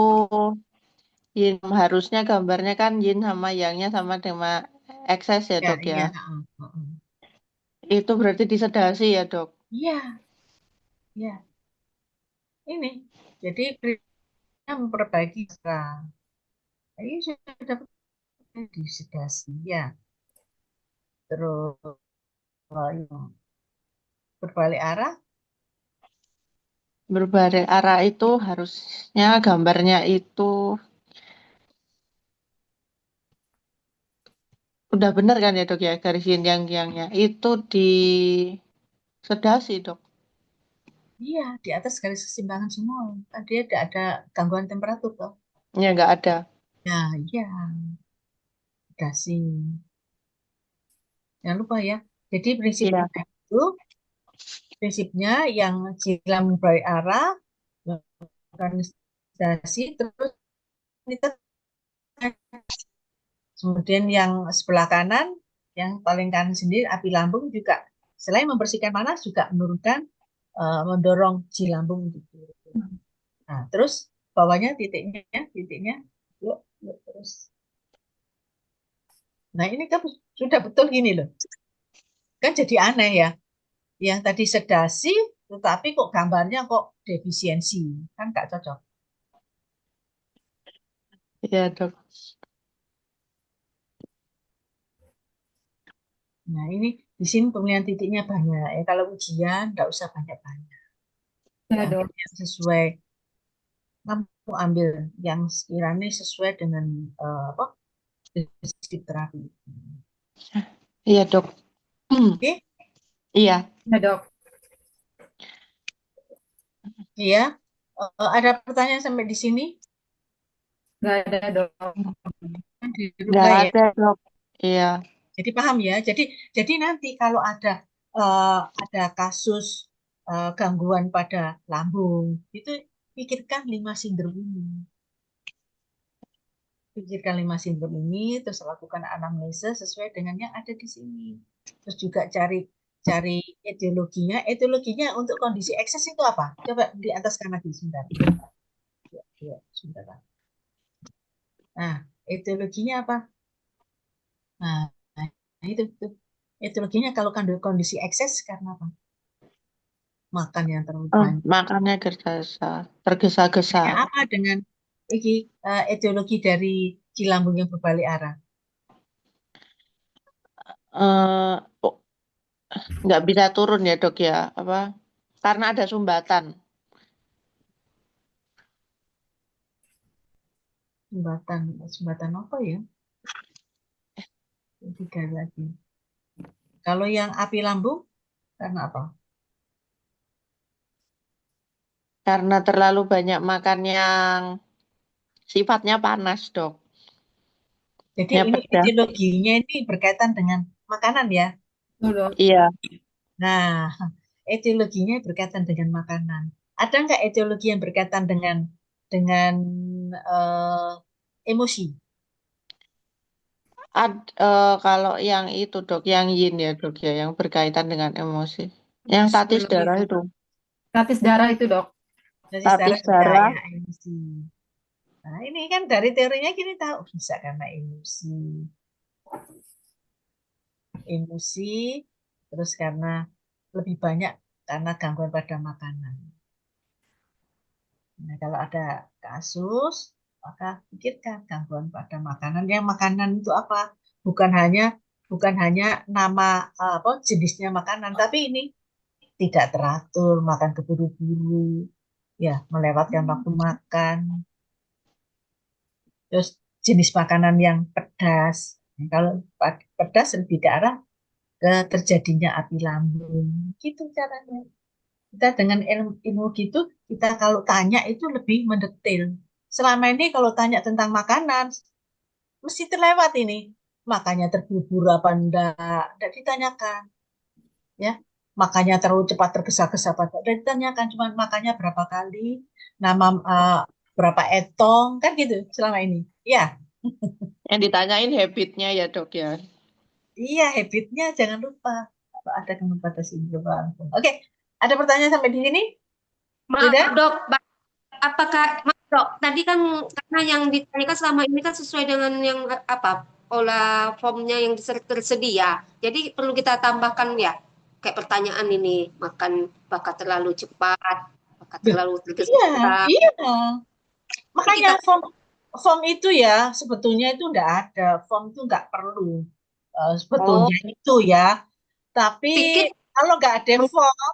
yin harusnya gambarnya kan yin sama yangnya sama dengan ekses ya ya, dok ya. iya, Itu berarti disedasi ya dok. iya, iya. Ini jadi prinsipnya memperbaiki sekarang. Ini sudah disedasi ya. Terus berbalik arah, Berbalik arah itu harusnya gambarnya itu udah benar kan ya dok ya garis yin yang-yangnya itu disedasi dok. iya di atas garis keseimbangan semua. Kan dia tidak ada gangguan temperatur toh. Ya nggak ada. Ya, iya, dasi. Jangan lupa ya. Jadi Iya. prinsipnya yang silam berbalik arah, organisasi, terus kita kemudian yang sebelah kanan, yang paling kanan sendiri api lambung juga selain membersihkan panas juga menurunkan mendorong ji lambung untuk turun. Nah, terus bawahnya titiknya, yuk, yuk terus. Nah, ini kan sudah betul gini loh. Kan jadi aneh ya. Yang tadi sedasi, tetapi kok gambarnya kok defisiensi. Kan nggak cocok. Iya dok. Nah, ini di sini pemilihan titiknya banyak. Kalau ujian, nggak usah banyak-banyak. Ya, Ambil dok. yang sesuai. Kamu ambil yang sekiranya sesuai dengan apa prinsip terapi. Iya dok. Oke, Iya. Ya, dok. iya. Ada pertanyaan sampai di sini? Nggak ada, dok. Kan Nggak dirubah ya. ada dok. Iya. Jadi paham ya. Jadi nanti kalau ada kasus gangguan pada lambung, itu pikirkan 5 sindrom ini. Pikirkan 5 sindrom ini, terus lakukan anamnesa sesuai dengan yang ada di sini. Terus juga cari etiologinya. Etiologinya untuk kondisi ekses itu apa? Coba di atas kanan lagi sebentar. Ya, sebentar. Nah, etiologinya apa? Nah, itu. Etiologinya kalau kondisi ekses karena apa? Makan yang terlalu banyak. Makannya tergesa-gesa. Hanya apa dengan etiologi dari lambung yang berbalik arah? Eh, oh, nggak bisa turun ya dok ya. Apa? Karena ada sumbatan. Sumbatan apa ya? Tiga lagi. Kalau yang api lambung karena apa? Karena terlalu banyak makan yang sifatnya panas dok. Jadi Ya ini pedas. etiologinya ini berkaitan dengan makanan ya. Betul, dok. Iya. Nah, etiologinya berkaitan dengan makanan. Ada nggak etiologi yang berkaitan dengan eh, emosi? Kalau yang itu dok, yang yin ya dok ya, yang berkaitan dengan emosi. Yang statis Lebih darah ke itu. statis darah itu, dok. Dari Statis darah bisa darah. ya emosi. Nah, ini kan dari teorinya kita tahu bisa karena emosi, terus karena lebih banyak karena gangguan pada makanan. Nah, kalau ada kasus, maka pikirkan gangguan pada makanan. Yang makanan itu apa? Bukan hanya bukan hanya nama apa jenisnya makanan, tapi ini tidak teratur, makan keburu-buru, ya melewatkan waktu makan, terus jenis makanan yang pedas. Nah, kalau pedas lebih ke arah ke terjadinya api lambung, gitu caranya. Kita dengan ilmu gitu, kita kalau tanya itu lebih mendetail. Selama ini kalau tanya tentang makanan, mesti terlewat ini. Makanya terburu-buru apa enggak ditanyakan. Ya, makanya terlalu cepat tergesa-gesa apa enggak ditanyakan. Cuma makannya berapa kali, nama berapa etong, kan gitu selama ini. Iya, Yang ditanyain habitnya ya dok ya. iya habitnya jangan lupa. Kalau ada kenumpatan sindrom. Oke, ada pertanyaan sampai di sini? Maaf Sudah? dok, apakah maaf dok, tadi kan karena yang ditanyakan selama ini kan sesuai dengan yang apa pola formnya yang tersedia. Jadi perlu kita tambahkan ya, kayak pertanyaan ini, makan bakal terlalu cepat, bakal Loh, terlalu iya, tergesa-gesa. iya. Jadi Makanya kita form itu ya sebetulnya itu enggak ada. Form itu enggak perlu. oh Sebetulnya itu ya. Tapi pikir kalau nggak ada form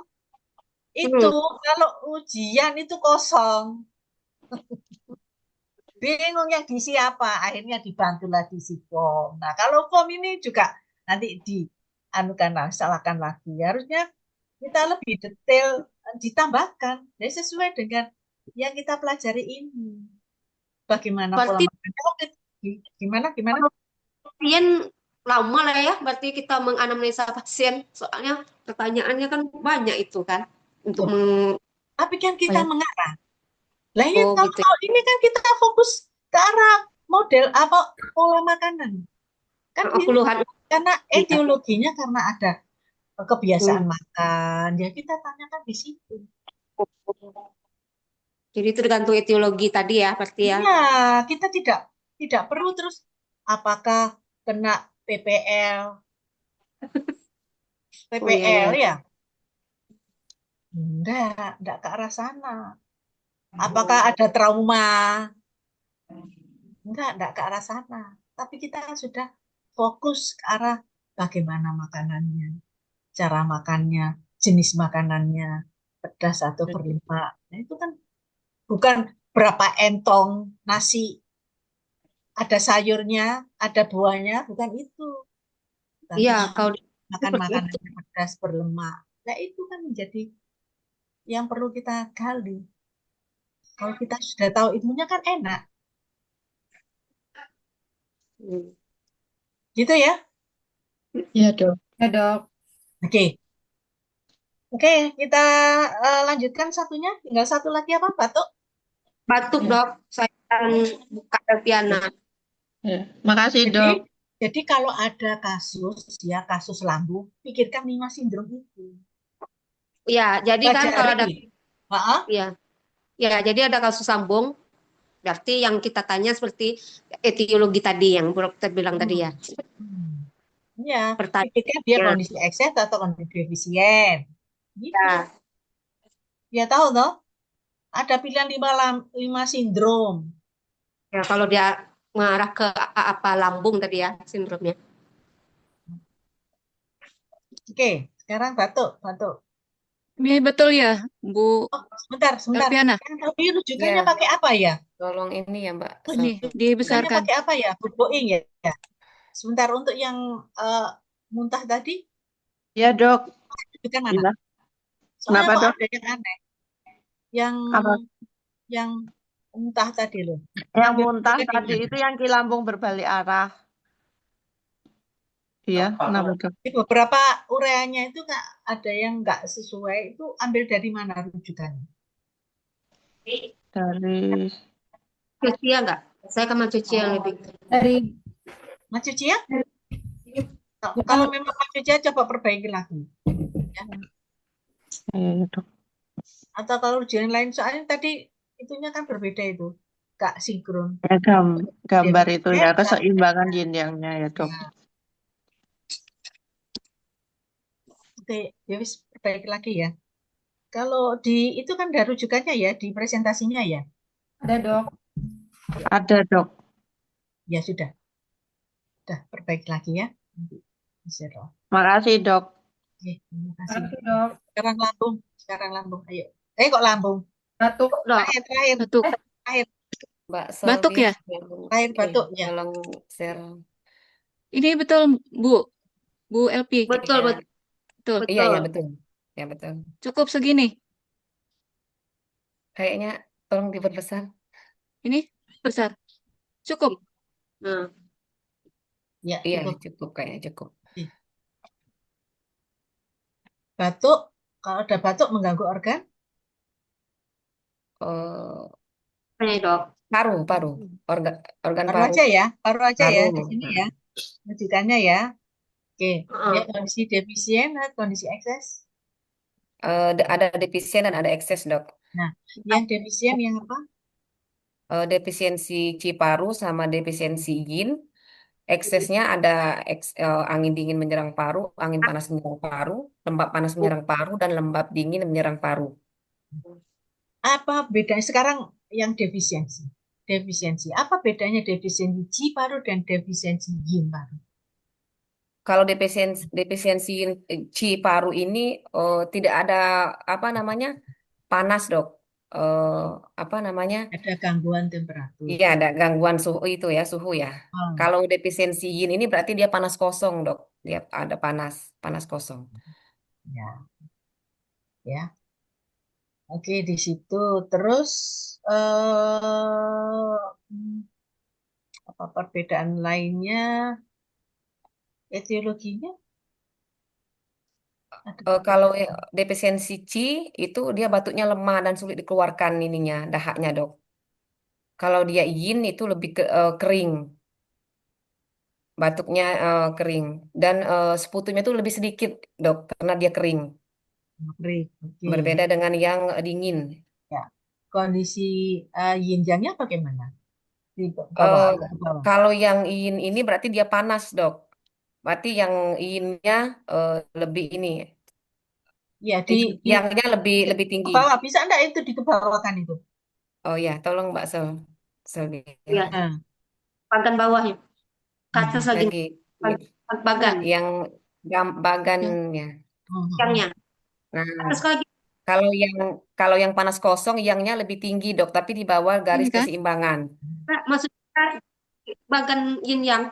itu, hmm, kalau ujian itu kosong. Bingung yang diisi apa. Akhirnya dibantulah diisi form. Nah, kalau form ini juga nanti dianukanlah, salahkan lagi. Harusnya kita lebih detail ditambahkan. Ya sesuai dengan yang kita pelajari ini. Bagaimana pola berarti makan. Oke, gimana, gimana? kalau pasien lama lah ya, berarti kita menganamnesa pasien. Soalnya pertanyaannya kan banyak itu kan untuk Tuh. Tapi kan kita banyak. mengarah. Lah ini Oh kalau gitu. kalau ini kan kita fokus ke arah model apa pola makanan. Kan Oh, ini keluhan. karena Iya. etiologinya karena ada kebiasaan Hmm. makan. Ya kita tanyakan di situ. Jadi itu tergantung etiologi tadi ya, pasti ya. Iya, kita tidak perlu terus apakah kena PPL, Oh iya iya. PPL ya? Enggak ke arah sana. Apakah ada trauma? Enggak ke arah sana. Tapi kita sudah fokus ke arah bagaimana makanannya, cara makannya, jenis makanannya, pedas atau berlemak. Nah, itu kan bukan berapa entong nasi, ada sayurnya, ada buahnya, bukan itu. Tapi Iya, kalau makan seperti makanan itu. yang pedas berlemak. Nah, itu kan menjadi yang perlu kita gali. Kalau kita sudah tahu ilmunya kan enak, Hmm. gitu ya. Iya dok. Ya dok. Oke, oke, kita lanjutkan satunya. Tinggal satu lagi apa? Batuk. Batuk dok, saya akan buka Delpiana. Ya. Makasih Jadi, dok. jadi kalau ada kasus ya kasus lambung, pikirkan 5 sindrom itu. Ya, jadi kan kalau ada Pelajari. Heeh. ya, ya, jadi ada kasus sambung, berarti yang kita tanya seperti etiologi tadi yang dokter bilang tadi ya. Hmm. Ya, pikirkan dia Pertanyaannya, kondisi ekses atau kondisi defisien. Gitu. ya, Ya tahu toh, ada pilihan 5 sindrom. ya kalau dia mengarah ke apa lambung tadi ya sindromnya. Oke, sekarang batuk, batuk. Ini betul ya, Bu Oh, sebentar, sebentar. Elpiana. Yang tadi rujukannya Ya, pakai apa ya? tolong ini ya Mbak. Ini Rujukannya dibesarkan. pakai apa ya? Food Boeing ya? Sebentar, untuk yang muntah tadi, Iya dok. rujukan mana? Iya. Soalnya Kenapa kok dok? ada yang aneh. Yang Apa? yang muntah tadi loh. Yang Ambil muntah rujukan yang tadi mana? itu yang di lambung berbalik arah. Iya, kenapa dok? Di beberapa ureanya itu nggak ada yang nggak sesuai. Itu ambil dari mana rujukannya? Dari Cuci ya enggak? Saya akan mencuci yang lebih. Dari Mas Cuci ya? Kalau memang Mas Cuci ya, coba perbaiki lagi. Ya. dok. Atau kalau ujian lain, soalnya tadi itunya kan berbeda itu. Nggak sinkron. Ya, gambar itu ya Defisien, keseimbangan yin yang-nya ya dok. oke, ya wis perbaiki lagi ya. Kalau di itu kan ada rujukannya ya, di presentasinya ya. ada dok. Ada dok. Ya sudah perbaiki lagi ya. Nanti bisa dong. Makasih dok. Oke, terima kasih. Makasih dok. Sekarang lambung, ayo. Kok lambung? Batuk. Dok, Terakhir, Batuk. Mbak Batuk Selvia ya? yang terakhir batuk ya. tolong share. Ini betul, Bu Elpi. betul, Iya, betul, Betul. iya, betul. ya betul. Ya betul. Cukup segini. Kayaknya tolong diperbesar. Ini besar. Cukup. Nah, Ya, Iya, cukup. cukup kayaknya cukup. Batuk, kalau ada batuk mengganggu organ, Oh, Nih, Dok. Paru, organ organ Paru paru, aja ya, paru aja ya paru. di sini Nah, ya. Rujukannya ya. Oke, dia Heeh. kondisi defisien atau kondisi ekses. ada defisien dan ada ekses, Dok. Nah, yang defisien yang apa? Defisiensi ciparu sama defisiensi yin. Eksesnya ada angin dingin menyerang paru, angin panas menyerang paru, lembab panas menyerang paru, dan lembab dingin menyerang paru. Apa bedanya sekarang yang defisiensi? Defisiensi. Apa bedanya defisiensi Qi paru dan defisiensi Yin paru? Kalau defisiensi ciparu ini tidak ada apa namanya panas, Dok. Eh, apa namanya? Ada gangguan temperatur. Iya, ada gangguan suhu itu ya, suhu ya. Oh, Kalau defisiensi yin ini berarti dia panas kosong, Dok. Dia ada panas, panas kosong. ya, ya. Oke, di situ. Terus hmm, apa perbedaan lainnya? Etiologinya ada Kalau perbedaan. defisiensi Qi itu dia batuknya lemah dan sulit dikeluarkan ininya, dahaknya, Dok. Kalau dia yin itu lebih kering, batuknya kering. Dan sekutunya itu lebih sedikit, Dok, karena dia kering. Oke. Berbeda dengan yang dingin. Ya. Kondisi yin yang-nya bagaimana? Di bawah, Eh, agak ke bawah. kalau yang yin ini berarti dia panas, Dok. Berarti yang yinnya lebih ini, Ya, yangnya lebih lebih ke tinggi. bawah. Bisa enggak itu dikebawahkan itu? Oh ya, tolong Mbak Selvi. Ya, Nah, bagian bawah ya. Ke atas lagi. Lagi Bagan. yang Yang bagannya. Yangnya. Nah, Atas lagi. kalau yang panas kosong, yangnya lebih tinggi, Dok, tapi di bawah garis Ini kan? keseimbangan. Nah, maksudnya bagan yin yang.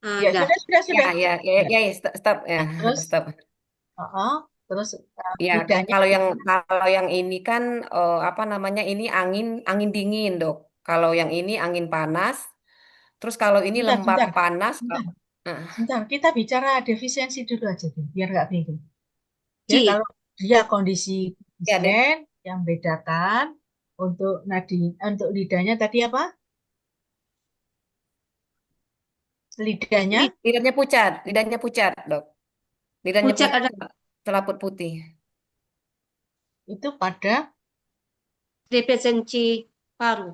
Nah, ya dah. sudah, Ya, sudah. ya, ya, Ya. ya, ya, stop, ya, Terus, stop. terus Ya, lidahnya kalau yang ini kan apa namanya? Ini angin angin dingin, Dok. Kalau yang ini angin panas. Terus kalau ini sebentar, lembab sebentar, panas. sebentar, eh, sebentar. Kita bicara defisiensi dulu aja deh, biar nggak bingung. Ya, Ci. kalau dia kondisi ya, defisien yang bedakan untuk untuk lidahnya tadi apa? Lidahnya lidahnya pucat, Dok. Lidahnya Pucat ada pucat, selaput putih. itu pada, defisiensi paru.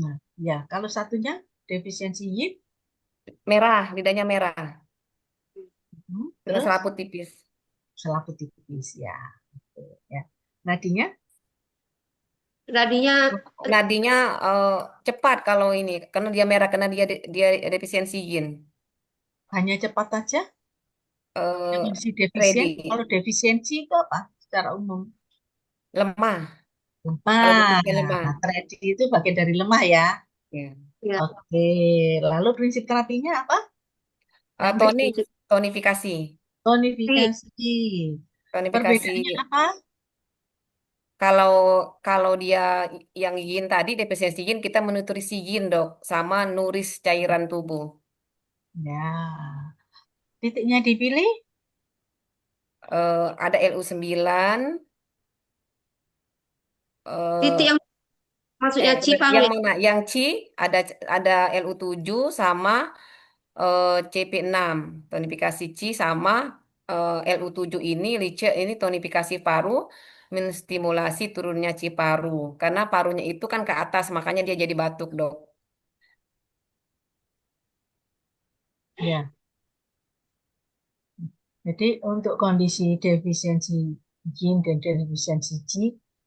nah, ya kalau satunya defisiensi yin, Merah, lidahnya merah dengan terus selaput tipis. selaput tipis ya, gitu, ya. Nadinya Tadinya Nadinya cepat kalau ini, karena dia merah, karena dia defisiensi yin. hanya cepat aja. Yang Eh, kondisi defisien, ready, kalau defisiensi itu apa secara umum? lemah. Kalau Lemah. defisiensi lemah. Nah, tredi itu bagian dari lemah ya. Ya. ya, Oke, lalu prinsip terapinya apa? Tadi Tonifikasi. tonifikasi. Tonifikasi. Perbedaannya apa? Kalau kalau dia yang yin tadi defisiensi yin, kita menutrisi yin, Dok, sama nuris cairan tubuh. Ya, titiknya dipilih. Ada LU9. titik yang maksudnya ci paru Yang ya. mana? Yang C ada LU7 sama CP6. Tonifikasi C sama LU7 ini Lice ini tonifikasi paru menstimulasi turunnya C paru. Karena parunya itu kan ke atas, makanya dia jadi batuk, Dok. Ya, jadi untuk kondisi defisiensi yin dan defisiensi qi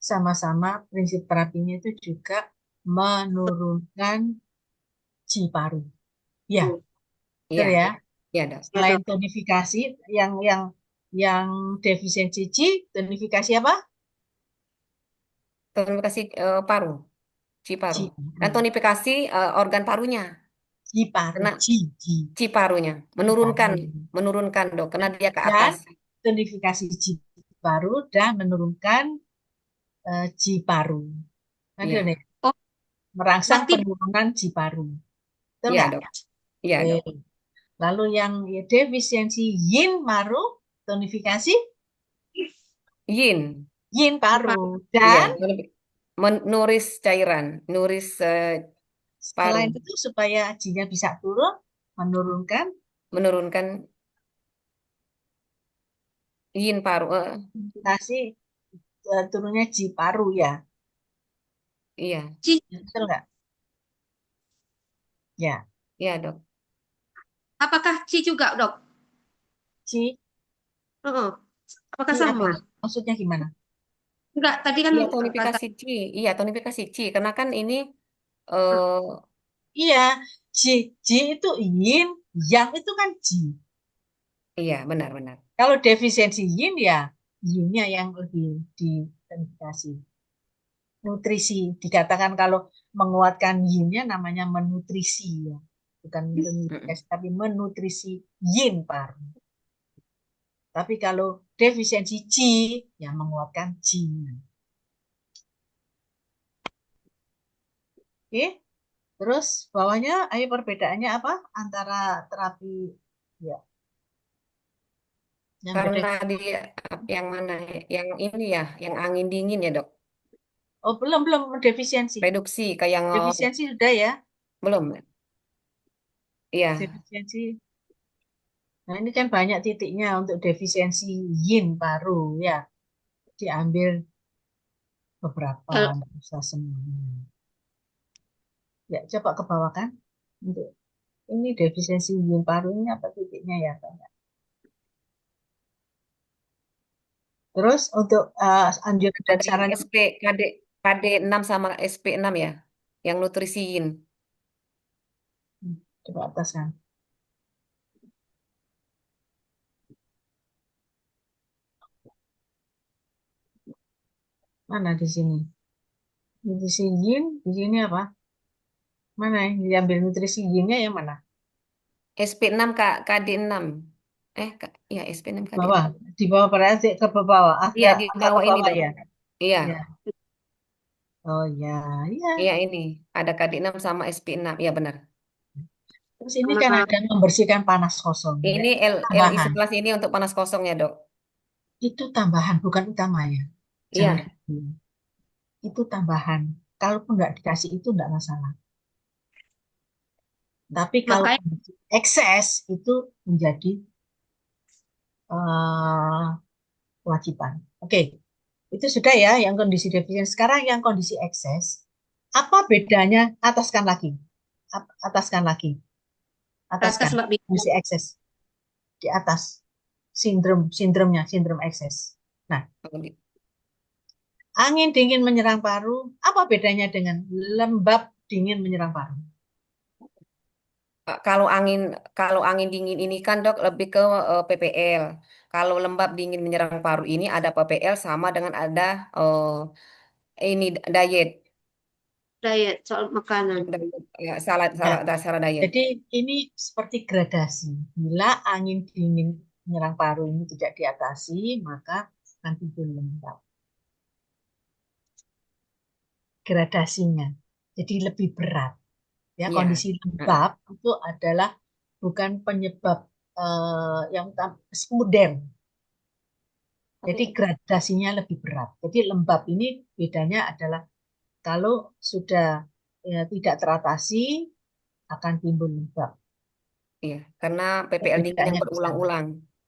sama-sama prinsip terapinya itu juga menurunkan qi paru. Ya, Iya, betul ya. iya, Dok. Selain tonifikasi, yang defisiensi qi, tonifikasi apa? Tonifikasi paru, C paru. Qi Dan paru. tonifikasi organ parunya, Qi paru, karena qi C parunya menurunkan, paru. menurunkan, Dok, karena dia ke Dan atas. tonifikasi qi paru dan menurunkan qi paru. Nanti Iya, nih, Oh, merangsang berarti penurunan qi paru. Betul iya, nggak? Dok. Iya, Oke. Dok. Lalu yang defisiensi yin paru, tonifikasi Yin. yin paru. Iya, Dan Menuris cairan, nuris paru, Selain itu supaya G-nya bisa turun, menurunkan menurunkan yin paru. konsentrasi turunnya G paru ya. Iya, Ci, Betul nggak? Ya, iya dok. apakah Ci juga, Dok? G, Heeh. Apakah G apa? sama? Maksudnya gimana? Enggak, tadi kan Iya kata tonifikasi Qi, iya tonifikasi Qi, karena kan ini eh Iya, G, G itu yin, yang itu kan G. iya benar-benar. Kalau defisiensi yin ya yin-nya yang lebih diidentifikasi. Nutrisi dikatakan kalau menguatkan yin-nya namanya menutrisi ya. Bukan Mm-mm. tapi menutrisi yin paru. Tapi kalau defisiensi Qi ya menguatkan Qi. Oke, terus bawahnya ayo perbedaannya apa antara terapi ya yang beda. Karena dia yang mana ya? Yang ini ya, yang angin dingin ya dok. Oh, belum belum defisiensi. Reduksi kayak yang Defisiensi sudah ya. belum. Iya, Defisiensi. Nah, ini kan banyak titiknya untuk defisiensi yin paru ya. Diambil beberapa, L- nggak usah semuanya. Ya, coba ke bawah kan. Untuk ini defisiensi yin paru ini apa titiknya ya, Pak? Terus untuk anjuran dan KD, saran SP, KD 6 sama SP 6 ya, yang nutrisiin. coba atas kan. Mana di sini? Nutrisi yin, di sini apa? Mana yang diambil nutrisi yinnya yang mana? SP 6 Kak, KD 6. Ya SP 6 KD Bawah, 6. di bawah berarti ke bawah, Iya, agak di agak ke bawah ini bawah dok. ya. Iya, Ya. Oh ya, ya. iya ini. Ada KD 6 sama SP 6. Iya benar. Terus ini kan sama ada membersihkan panas kosong. Ya, Ini itu LI tambahan. 11 ini untuk panas kosong ya dok. Itu tambahan, bukan utama ya. Jangan Iya, gitu. Itu tambahan. Kalaupun nggak dikasih itu nggak masalah. Tapi kalau makanya ekses itu menjadi eh, kewajiban. Oke, itu sudah ya yang kondisi defisien. Sekarang yang kondisi ekses. Apa bedanya? Ataskan lagi. Ataskan lagi. ke atas Ataskan. Mbak Bita. Kondisi ekses. Di atas. Sindrom ekses. Nah, angin dingin menyerang paru. Apa bedanya dengan lembab dingin menyerang paru? Kalau angin dingin ini kan dok lebih ke PPL. Kalau lembab dingin menyerang paru ini ada PPL sama dengan ada ini diet. Diet soal makanan. Ya, salah Ya, salah dasar diet. jadi ini seperti gradasi. Bila angin dingin menyerang paru ini tidak diatasi, maka akan timbul lembab. Gradasinya. Jadi lebih berat. Ya, Iya. kondisi lembab itu adalah bukan penyebab yang sekunder. Jadi Oke. gradasinya lebih berat. Jadi lembab ini bedanya adalah kalau sudah tidak teratasi akan timbul lembab. Iya, karena PPL dingin yang Perbedaannya di sana. berulang-ulang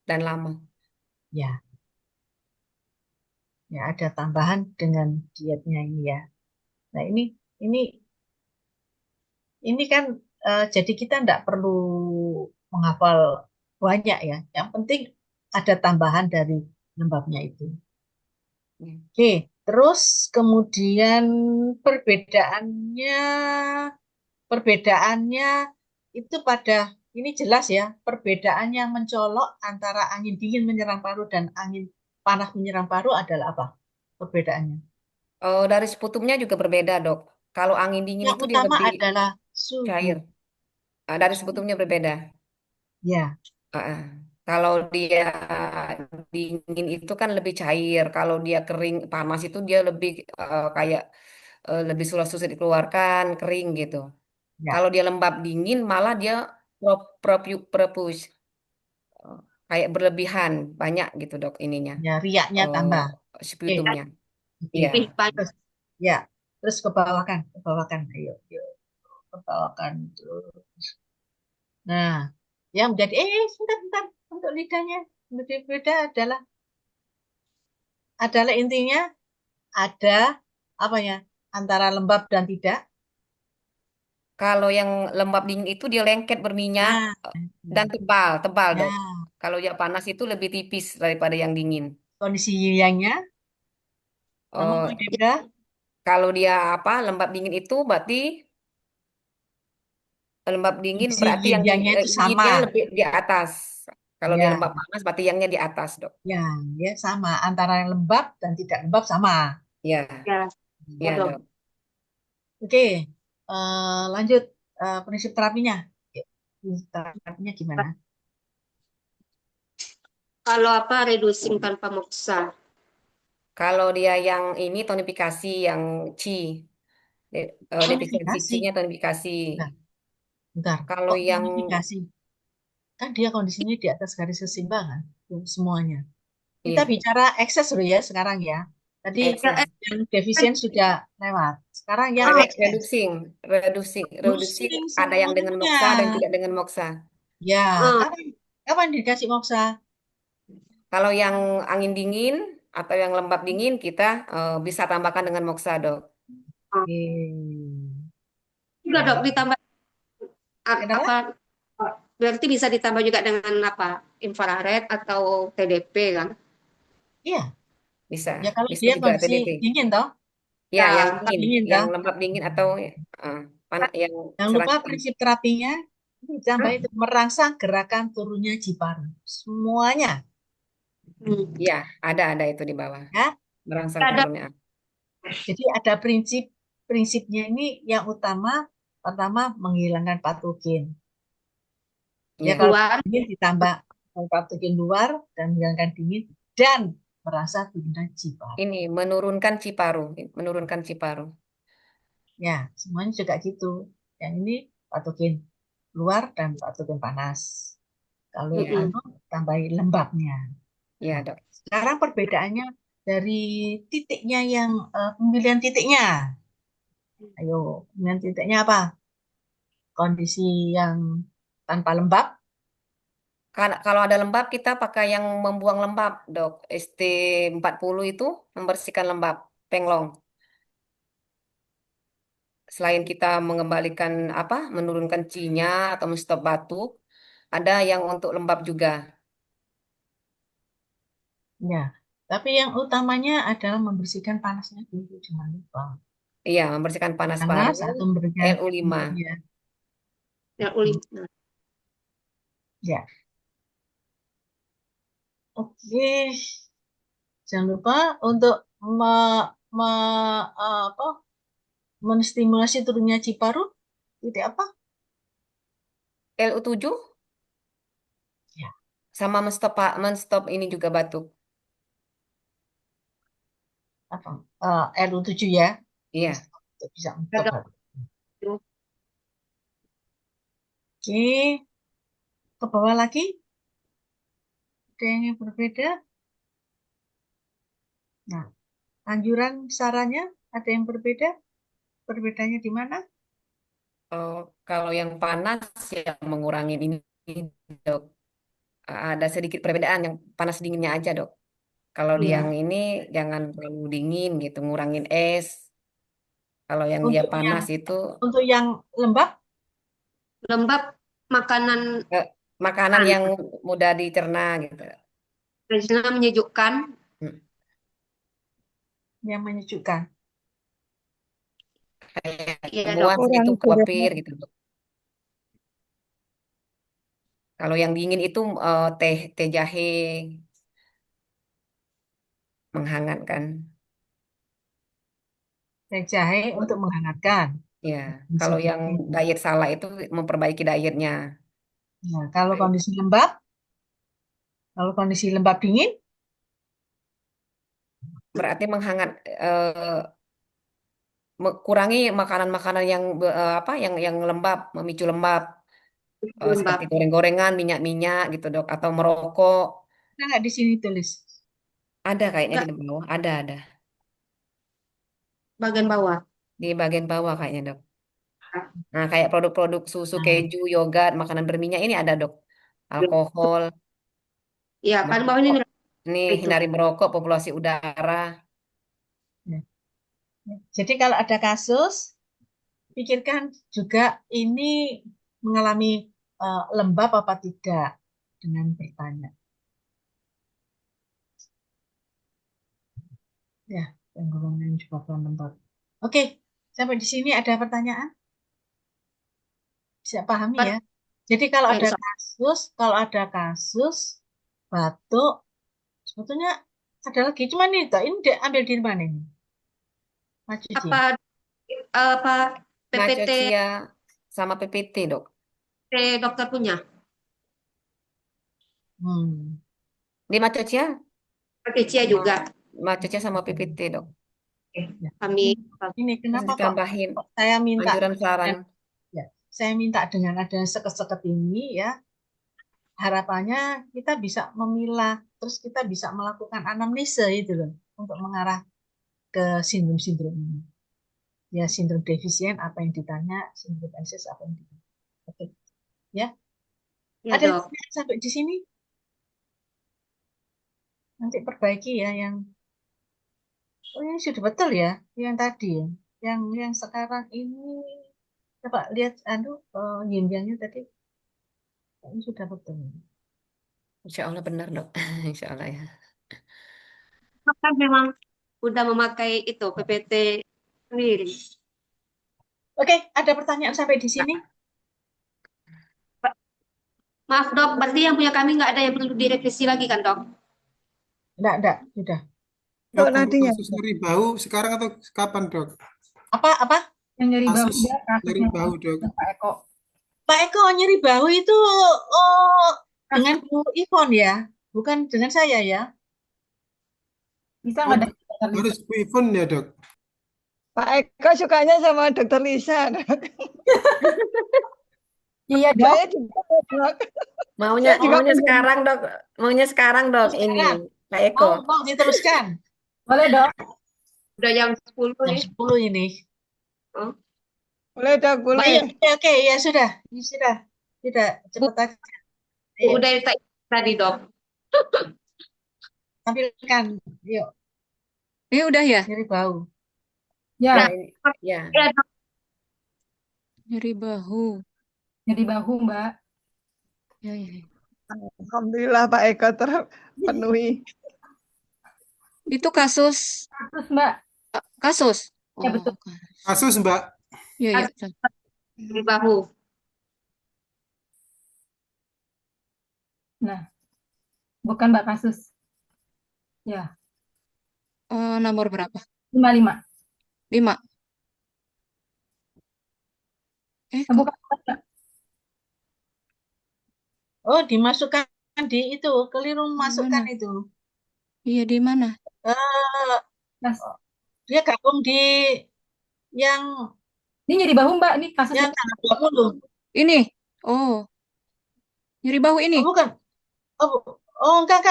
dan lama. Ya, ya ada tambahan dengan dietnya ini ya. Nah ini ini kan jadi kita tidak perlu menghafal banyak ya. Yang penting ada tambahan dari lembabnya itu. Iya. Oke, terus kemudian perbedaannya perbedaannya itu pada ini jelas ya, perbedaan yang mencolok antara angin dingin menyerang paru dan angin panas menyerang paru adalah apa? Perbedaannya. Dari sputumnya juga berbeda, Dok. Kalau angin dingin Yang itu dia utama lebih adalah suhu. cair. Dari sputumnya berbeda. Ya, Ah, kalau dia dingin itu kan lebih cair. Kalau dia kering panas itu dia lebih kayak lebih susah dikeluarkan, kering gitu. ya, Kalau dia lembab dingin malah dia profuse, eh, kayak berlebihan banyak gitu dok ininya, ya, riaknya eh tambah. Oke, sputumnya. oke. Iya, Lebih banyak. Terus, ya, Terus ke bawahkan, ayo, yuk, ke bawahkan terus. Nah, yang menjadi sebentar, untuk lidahnya berbeda adalah intinya ada apa ya antara lembab dan tidak. Kalau yang lembab dingin itu dia lengket berminyak Nah, dan tebal, tebal dok. nah, Kalau yang panas itu lebih tipis daripada yang dingin. kondisi yangnya sama Eh, Mbak Debra, kalau dia apa lembab dingin itu berarti lembab dingin kondisi berarti yang yangnya itu sama. yinnya lebih di atas. Kalau dia Ya, lembab panas berarti yangnya di atas dok. ya, ya sama antara yang lembab dan tidak lembab sama. Ya, Ya, ya ya dok. dok. Oke, lanjut prinsip terapinya. Yuk, prinsip terapinya gimana? Kalau apa reducing tanpa moksa. Kalau dia yang ini tonifikasi yang Qi, defisiensi Tonifikasi. Qi-nya tonifikasi. Bentar, bentar. Kalau Kok yang tonifikasi? Kan dia kondisinya di atas garis keseimbangan tuh, semuanya. Kita iya, bicara ekses dulu ya sekarang ya. Tadi Ya, ekses. yang defisien sudah lewat. Sekarang yang ekses. Reducing Pusing ada yang dengan semuanya. moksa dan tidak dengan moksa. Ya, eh, kapan kapan dikasih moksa? Kalau yang angin dingin atau yang lembab dingin kita bisa tambahkan dengan moksa, dok. Oke. juga Ya. dok ditambah Kenapa? apa berarti bisa ditambah juga dengan apa infrared atau TDP kan? Iya. Bisa, Ya kalau bisa dia juga kondisi TDP. dingin toh, Ya, yang Ya, dingin, dingin yang toh. lembab dingin atau yang Jangan serang lupa dingin. prinsip terapinya ditambah itu merangsang gerakan turunnya Ciparu. Semuanya Ya, ada itu di bawah. ya. Merangsang ada turunnya. Jadi ada prinsipnya ini yang utama pertama menghilangkan patogen. Ya Iya. kalau luar. dingin ditambah patogen luar dan menghilangkan dingin dan merasa turunnya Ciparu. Ini menurunkan Ciparu, menurunkan Ciparu. Ya, semuanya juga gitu. Yang ini patogen luar dan patogen panas. Kalau yang Ya, anu tambahin lembabnya. ya, Nah, dok. sekarang perbedaannya dari titiknya yang pemilihan titiknya. Ayo, pemilihan titiknya apa? Kondisi yang tanpa lembab. Kalau ada lembab kita pakai yang membuang lembab, dok. ST40 itu membersihkan lembab, penglong. Selain kita mengembalikan apa, menurunkan cinya atau menstop batuk, ada yang untuk lembab juga. Ya, tapi yang utamanya adalah membersihkan panasnya dulu, jangan lupa. Iya, membersihkan panas paru, Panas atau memberikan LU5. ya, Ya, uli. ya. Oke, jangan lupa untuk me, apa, menstimulasi turunnya Ciparu. Titik apa? LU7 Ya, sama menstop ini juga batuk. apa? RU7 ya. Iya. Bisa Ada. mencoba. Oke, ke bawah lagi. Ada yang berbeda. Nah, anjuran sarannya ada yang berbeda. Perbedaannya di mana? Kalau yang panas yang mengurangi ini, dok. Ada sedikit perbedaan yang panas dinginnya aja, dok. Kalau di yang ini jangan terlalu dingin gitu, ngurangin es. Kalau yang dia Untuk yang panas itu untuk yang lembab, Lembab makanan eh, makanan yang mudah dicerna gitu. tradisional menyejukkan. Hmm. yang menyejukkan. Kayak Iya dok. buah itu Kurangi kefir keringat. gitu, dok. Kalau yang dingin itu teh teh jahe menghangatkan. Teh jahe untuk menghangatkan. Ya, Bisa kalau yang dingin. diet salah itu memperbaiki dietnya. Nah, kalau kondisi lembab dingin, Berarti eh, kurangi makanan-makanan yang apa yang lembab, memicu lembab. Seperti Lembab. goreng-gorengan, minyak-minyak gitu, dok, atau merokok. ada nggak di sini tulis? Ada kayaknya di Enggak, bawah, ada. bagian bawah. di bagian bawah kayaknya, Dok. Nah, kayak produk-produk susu, Nah, keju, yogurt, makanan berminyak ini ada, Dok. Alkohol, Ya, kan bawah ini merokok. Ini itu. hindari merokok, populasi udara. ya. Jadi kalau ada kasus, pikirkan juga ini mengalami lembab apa tidak dengan bertanya. Ya, penggolongan menyebabkan lembab. Oke, sampai di sini ada pertanyaan? Bisa pahami ya? Jadi kalau Ya, ada kasus batuk, sebetulnya ada lagi. Cuma ini toh, ini ambil di mana ini? Mas Cuci. apa PPT Macocia sama PPT, Dok. dokter punya? Hmm. Di Macocia, Patricia sama juga. Macocia sama PPT, Dok. Ya. Kami Ini Terus kenapa kok ditambahin saya minta anjuran saran. ya, saya minta dengan ada seket-seket ini ya, harapannya kita bisa memilah, terus kita bisa melakukan anamnesa itu loh, untuk mengarah ke sindrom-sindrom ini. Ya, sindrom defisien apa yang ditanya, sindrom anxious apa yang ditanya. Oke, ya. ya, Ada Dok. yang sampai di sini? Nanti perbaiki ya yang ini sudah betul ya, yang tadi ya. Yang sekarang ini coba lihat yin-yangnya tadi ini sudah betul. Insya Allah benar, Dok. Insya Allah ya. Kan memang udah memakai itu PPT sendiri. Oke, ada pertanyaan sampai di sini? Maaf, Dok, berarti yang punya kami nggak ada yang perlu direvisi lagi kan, Dok? Enggak, sudah. Dok, Dok, untuk Nadia. kasus nyeri bahu sekarang atau kapan, Dok? Apa? Yang nyeri bahu Kasus ya, kasus nyeri yang bahu, Dok. Pak Eko. Pak Eko nyeri bahu itu dengan Bu Ivon ya, bukan dengan saya ya. Bisa Oh, nggak ada dokter Lisa? harus Ivon ya, Dok. Pak Eko sukanya sama Dokter Lisa, Dok. Iya, Dok. Saya juga, Dok. Maunya Saya juga maunya pengen. sekarang, Dok. Maunya sekarang, Dok. Ini Sekarang Pak Eko. mau diteruskan Boleh, Dok. Udah jam 10 jam nih. 10 ini. Oh. Boleh, Dok, boleh. Oke, ya sudah, cepat aja. Ayo, Udah tadi, Dok. tampilkan, yuk, Ini udah ya? nyeri bahu. Ya, Ya, ya. Ya, Dok. Nyeri bahu. nyeri bahu, Mbak. Ya, ya. Alhamdulillah Pak Eko terpenuhi. Itu kasus Terus, Mbak. kasus. Ya, betul. Kasus, Mbak. Iya, iya. Di bahu. Nah, bukan Mbak kasus. Ya, Nomor berapa? 55. 5. Bukan, Mbak. Oh, dimasukkan di itu, keliru masukkan mana? itu. Iya, di mana? Mas, Dia gabung di yang ini nyeri bahu, Mbak. Ini kasus yang tanggal 20. Ini. Oh, nyeri bahu ini. Oh, bukan. Enggak.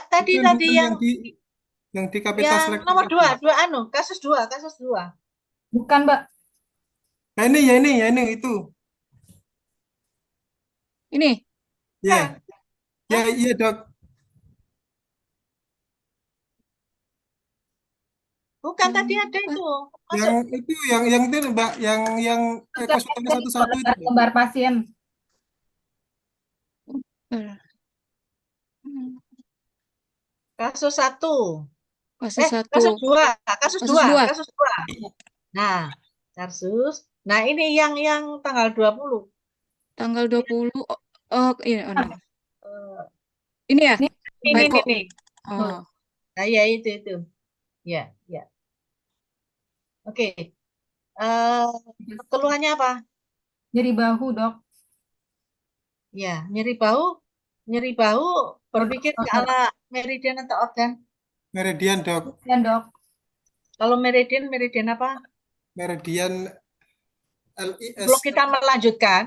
Tadi Bukan yang yang di Capital yang Select nomor tadi. 2, kasus 2. bukan, Mbak. Nah, ini itu. Ini. Ya. Ya, iya, Dok. Bukan tadi ada itu. Yang itu yang itu, Mbak, yang ekosoternya satu-satu itu, Mbak. Lembar pasien. Kasus 1. Kasus 1. Kasus 2. Kasus 2. Nah, Nah, ini yang tanggal 20. Tanggal 20. Oh, iya. Ini ya? Pak Eko. Ini. Oh. Nah, ya itu. Ya. Oke. Keluhannya apa? Nyeri bahu, Dok. Ya, nyeri bahu berpikir ke arah meridian atau organ? Meridian, Dok. Pasien, Dok. Kalau meridian apa? Meridian LIS. Sebelum kita melanjutkan,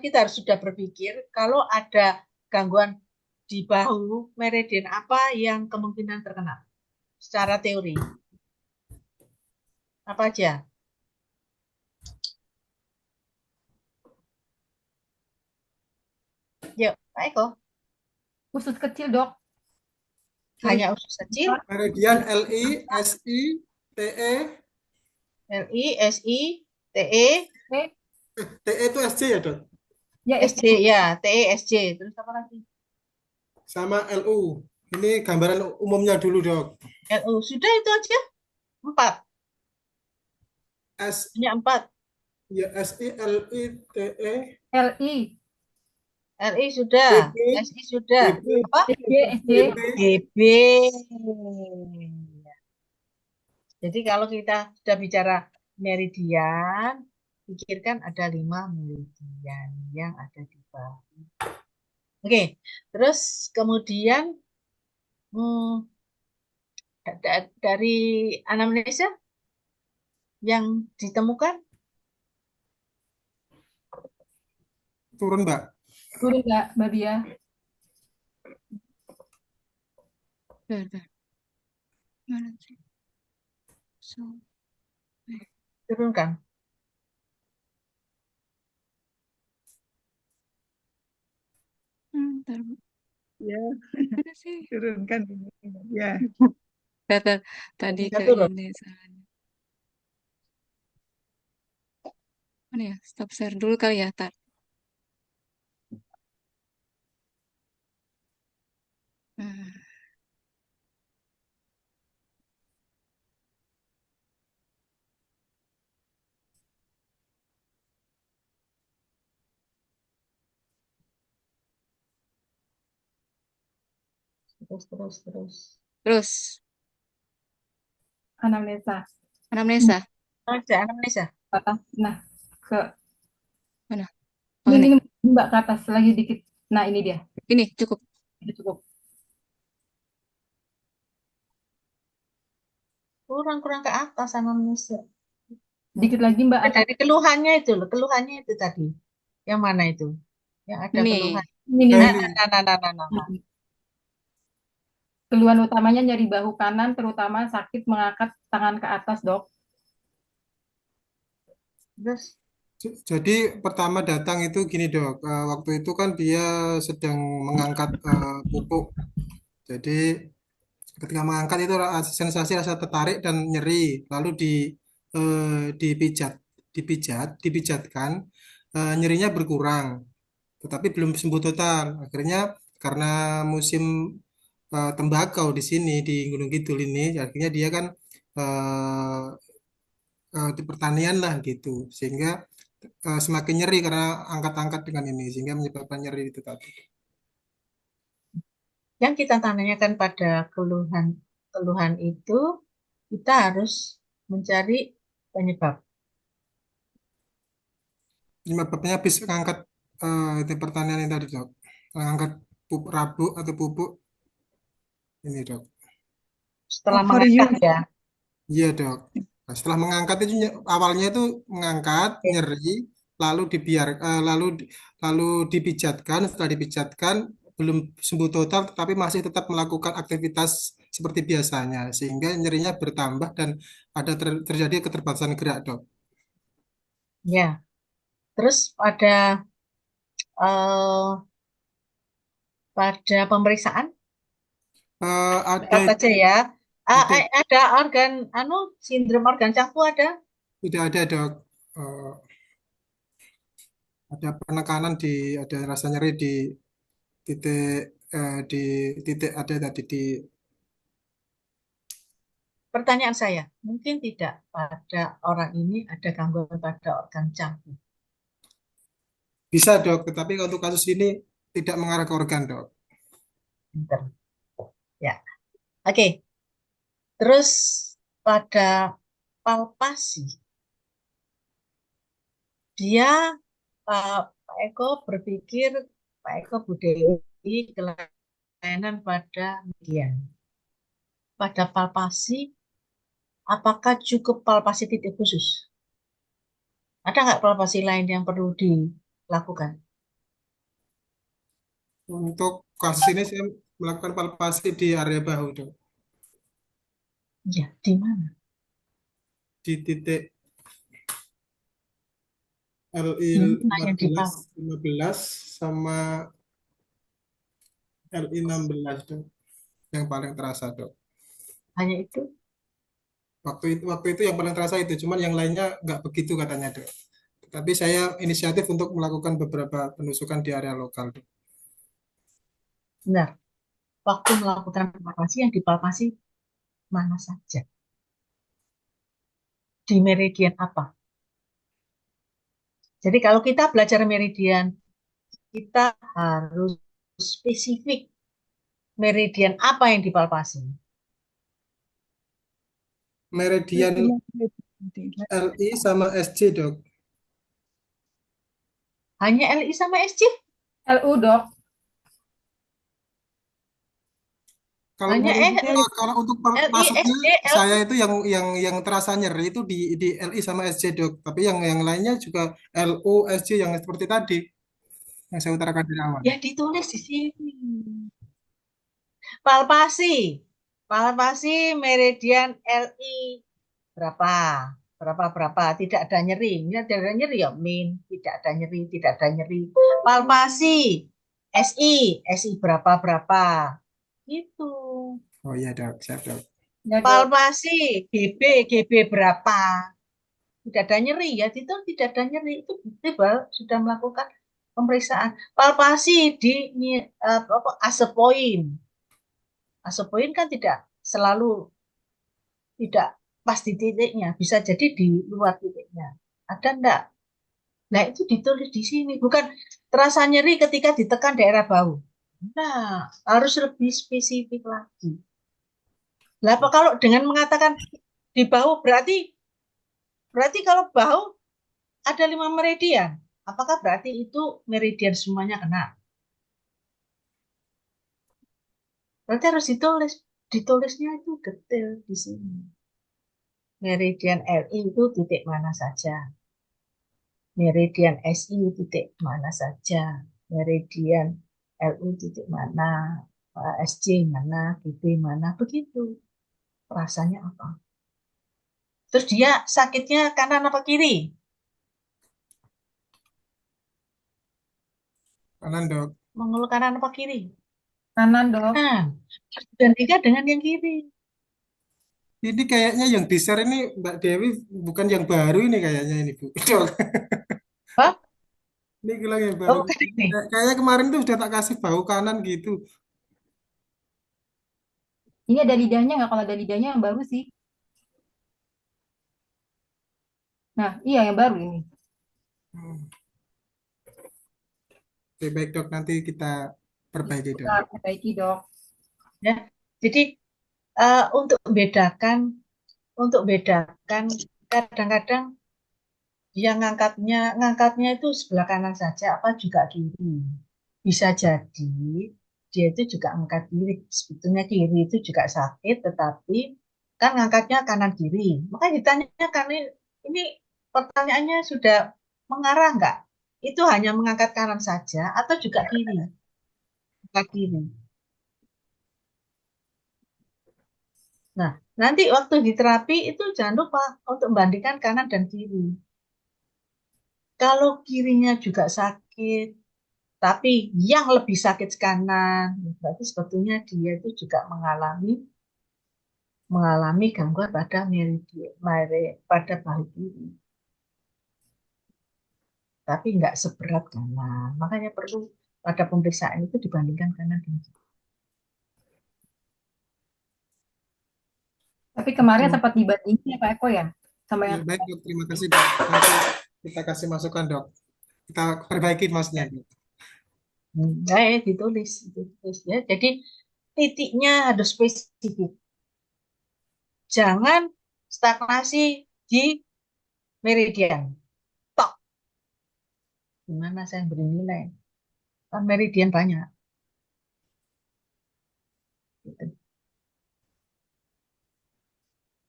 kita harus sudah berpikir kalau ada gangguan di bahu, meridian apa yang kemungkinan terkena secara teori. Apa aja? Yuk, Pak Eko. Usus kecil, Dok. Hanya usus kecil. Meridian LI, SI, TE, LI, SI, TE, TE itu SC ya, Dok? Ya, SJ, ya, TE, SJ. Terus apa lagi? Sama LU. Ini gambaran umumnya dulu, Dok. LU. Sudah itu aja. 4. S, Hanya 4. ya SI, LI, TE, LI, LI sudah. DB, SI sudah. DB, Apa? SJ, DB. GB. Jadi kalau kita sudah bicara meridian, pikirkan ada 5 meridian yang ada di bahu. Oke, terus kemudian dari anamnesa yang ditemukan Turun, Mbak. turun nggak, Mbak Bia? Bentar. Mana sih? So, turunkan. bentar. Ya, Mana sih? turunkan. Ya. Bentar. Tadi Bisa ke turun. ini salah. Mana ya? Stop share dulu kali ya, Tar. Hmm. Terus. Terus, Anamnesa. anamnesa. Ada anamnesa. Nah, ke Mana? Oh, ini nih. Mbak ke atas lagi dikit. Nah, ini dia. Ini cukup. Ini cukup. Kurang ke atas anamnesa. Dikit lagi Mbak atas. Dari keluhannya itu loh, keluhannya itu tadi. Yang mana itu? Yang ada Nih. keluhan. Ini Nah, nih. Nah. Keluhan utamanya nyeri bahu kanan, terutama sakit mengangkat tangan ke atas, Dok. Terus Jadi pertama datang itu gini, Dok. Waktu itu kan dia sedang mengangkat pupuk. Jadi ketika mengangkat itu sensasi rasa tertarik dan nyeri, lalu dipijatkan, nyerinya berkurang, tetapi belum sembuh total. Akhirnya karena musim tembakau di sini di Gunung Kidul ini, akhirnya dia kan eh, di pertanian lah gitu, sehingga semakin nyeri karena angkat-angkat dengan ini, sehingga menyebabkan nyeri itu tadi. yang kita tanyakan pada keluhan itu, kita harus mencari penyebab. Penyebabnya habis mengangkat itu pertanian yang tadi, Dok. Mengangkat pupuk rabuk atau pupuk ini, Dok. Setelah Overuse. mengangkat ya. Iya, Dok. Nah, setelah mengangkat itu awalnya itu mengangkat, Oke. nyeri, lalu dipijatkan. Setelah dipijatkan belum sembuh total, tetapi masih tetap melakukan aktivitas seperti biasanya, sehingga nyerinya bertambah dan ada terjadi keterbatasan gerak, Dok. Ya. Terus eh, pada pemeriksaan Ada saja ya. ada Ada sindrom organ cangku ada. tidak ada, Dok. Eh, ada penekanan ada rasa nyeri titik di titik ada tadi di Pertanyaan saya, mungkin tidak pada orang ini ada gangguan pada organ cangkuk. bisa, Dok, tetapi untuk kasus ini tidak mengarah ke organ, Dok. Pinter. Ya. Oke. Terus pada palpasi, dia Pak Eko berpikir Pak Eko Budewi kelainan pada median. Pada palpasi, apakah cukup palpasi titik khusus? Ada nggak palpasi lain yang perlu dilakukan? Untuk kasus ini saya melakukan palpasi di area bahu, Dok. Ya, di mana? di titik LI Hanya di 14, paru. 15 sama LI 16 dok. Yang paling terasa dok. Hanya itu. Waktu itu yang paling terasa itu, cuman yang lainnya nggak begitu katanya dok. Tapi saya inisiatif untuk melakukan beberapa penusukan di area lokal dok. Benar. Waktu melakukan palpasi yang dipalpasi mana saja? Di meridian apa? Jadi kalau kita belajar meridian, kita harus spesifik meridian apa yang dipalpasi. Meridian LI sama SC dok. Hanya LI sama SC? LU, Dok. Kalau Hanya kalau untuk LI, masuknya SC, saya itu yang terasa nyeri itu di LI sama SC dok. Tapi yang lainnya juga LU, SC yang seperti tadi yang saya utarakan di awal. ya ditulis di sini. Palpasi. Palpasi meridian LI berapa? Berapa? Tidak ada nyeri. Ini ada nyeri ya, min. Tidak ada nyeri, tidak ada nyeri. Palpasi. SI berapa? Gitu. Oh iya dok, siap dok. Ya, Dok. Palpasi GB berapa? Tidak ada nyeri ya, itu tidak ada nyeri. Itu bukti bahwa sudah melakukan pemeriksaan. Palpasi di asepoin. Asepoin kan tidak selalu tidak pas di titiknya, bisa jadi di luar titiknya. Ada enggak? Nah, itu ditulis di sini. Bukan terasa nyeri ketika ditekan daerah bahu. Nah, harus lebih spesifik lagi. Lah, apa kalau dengan mengatakan di bahu berarti kalau bahu ada 5 meridian. Apakah berarti itu meridian semuanya kena? Berarti harus ditulisnya itu detail di sini. Meridian LI itu titik mana saja. Meridian SI titik mana saja. Meridian LU titik mana. SC mana, GB mana, begitu. Rasanya apa? Terus dia sakitnya kanan apa kiri? Kanan dok. Mengeluh kanan apa kiri? Kanan, Dok. Nah, gantikan dengan yang kiri. Ini kayaknya yang di-share ini Mbak Dewi bukan yang baru ini kayaknya ini Bu. Dok. Hah? Ini bilang yang baru. Oh, bukan ini. Kayaknya kemarin tuh sudah tak kasih bahu kanan gitu. Ini ada lidahnya nggak? Kalau ada lidahnya yang baru sih. Nah, iya yang baru ini. Oke, baik dok, nanti kita perbaiki dok. Kita perbaiki, Dok. Ya. Jadi untuk bedakan kadang-kadang yang ngangkatnya itu sebelah kanan saja apa juga kiri. Bisa jadi dia itu juga angkat kiri. Sebetulnya kiri itu juga sakit, tetapi kan ngangkatnya kanan kiri. Maka ditanyakan ini pertanyaannya sudah mengarah nggak? Itu hanya mengangkat kanan saja atau juga kiri? Angkat kiri. Nah, nanti waktu di terapi itu jangan lupa untuk membandingkan kanan dan kiri. Kalau kirinya juga sakit, tapi yang lebih sakit kanan, berarti sebetulnya dia itu juga mengalami gangguan pada meridian, pada bahu kiri. Tapi nggak seberat kanan. Makanya perlu pada pemeriksaan itu dibandingkan kanan dan kiri. Tapi kemarin Gitu. sempat dibandingin ya Pak Eko ya? Sama Ya, yang baik dok, terima kasih dok. Nanti kita kasih masukan dok. Kita perbaiki masnya. Ditulis ya. Jadi titiknya harus spesifik. Jangan stagnasi di meridian. Tok. Gimana saya beri nilai? Kan meridian banyak. Gitu.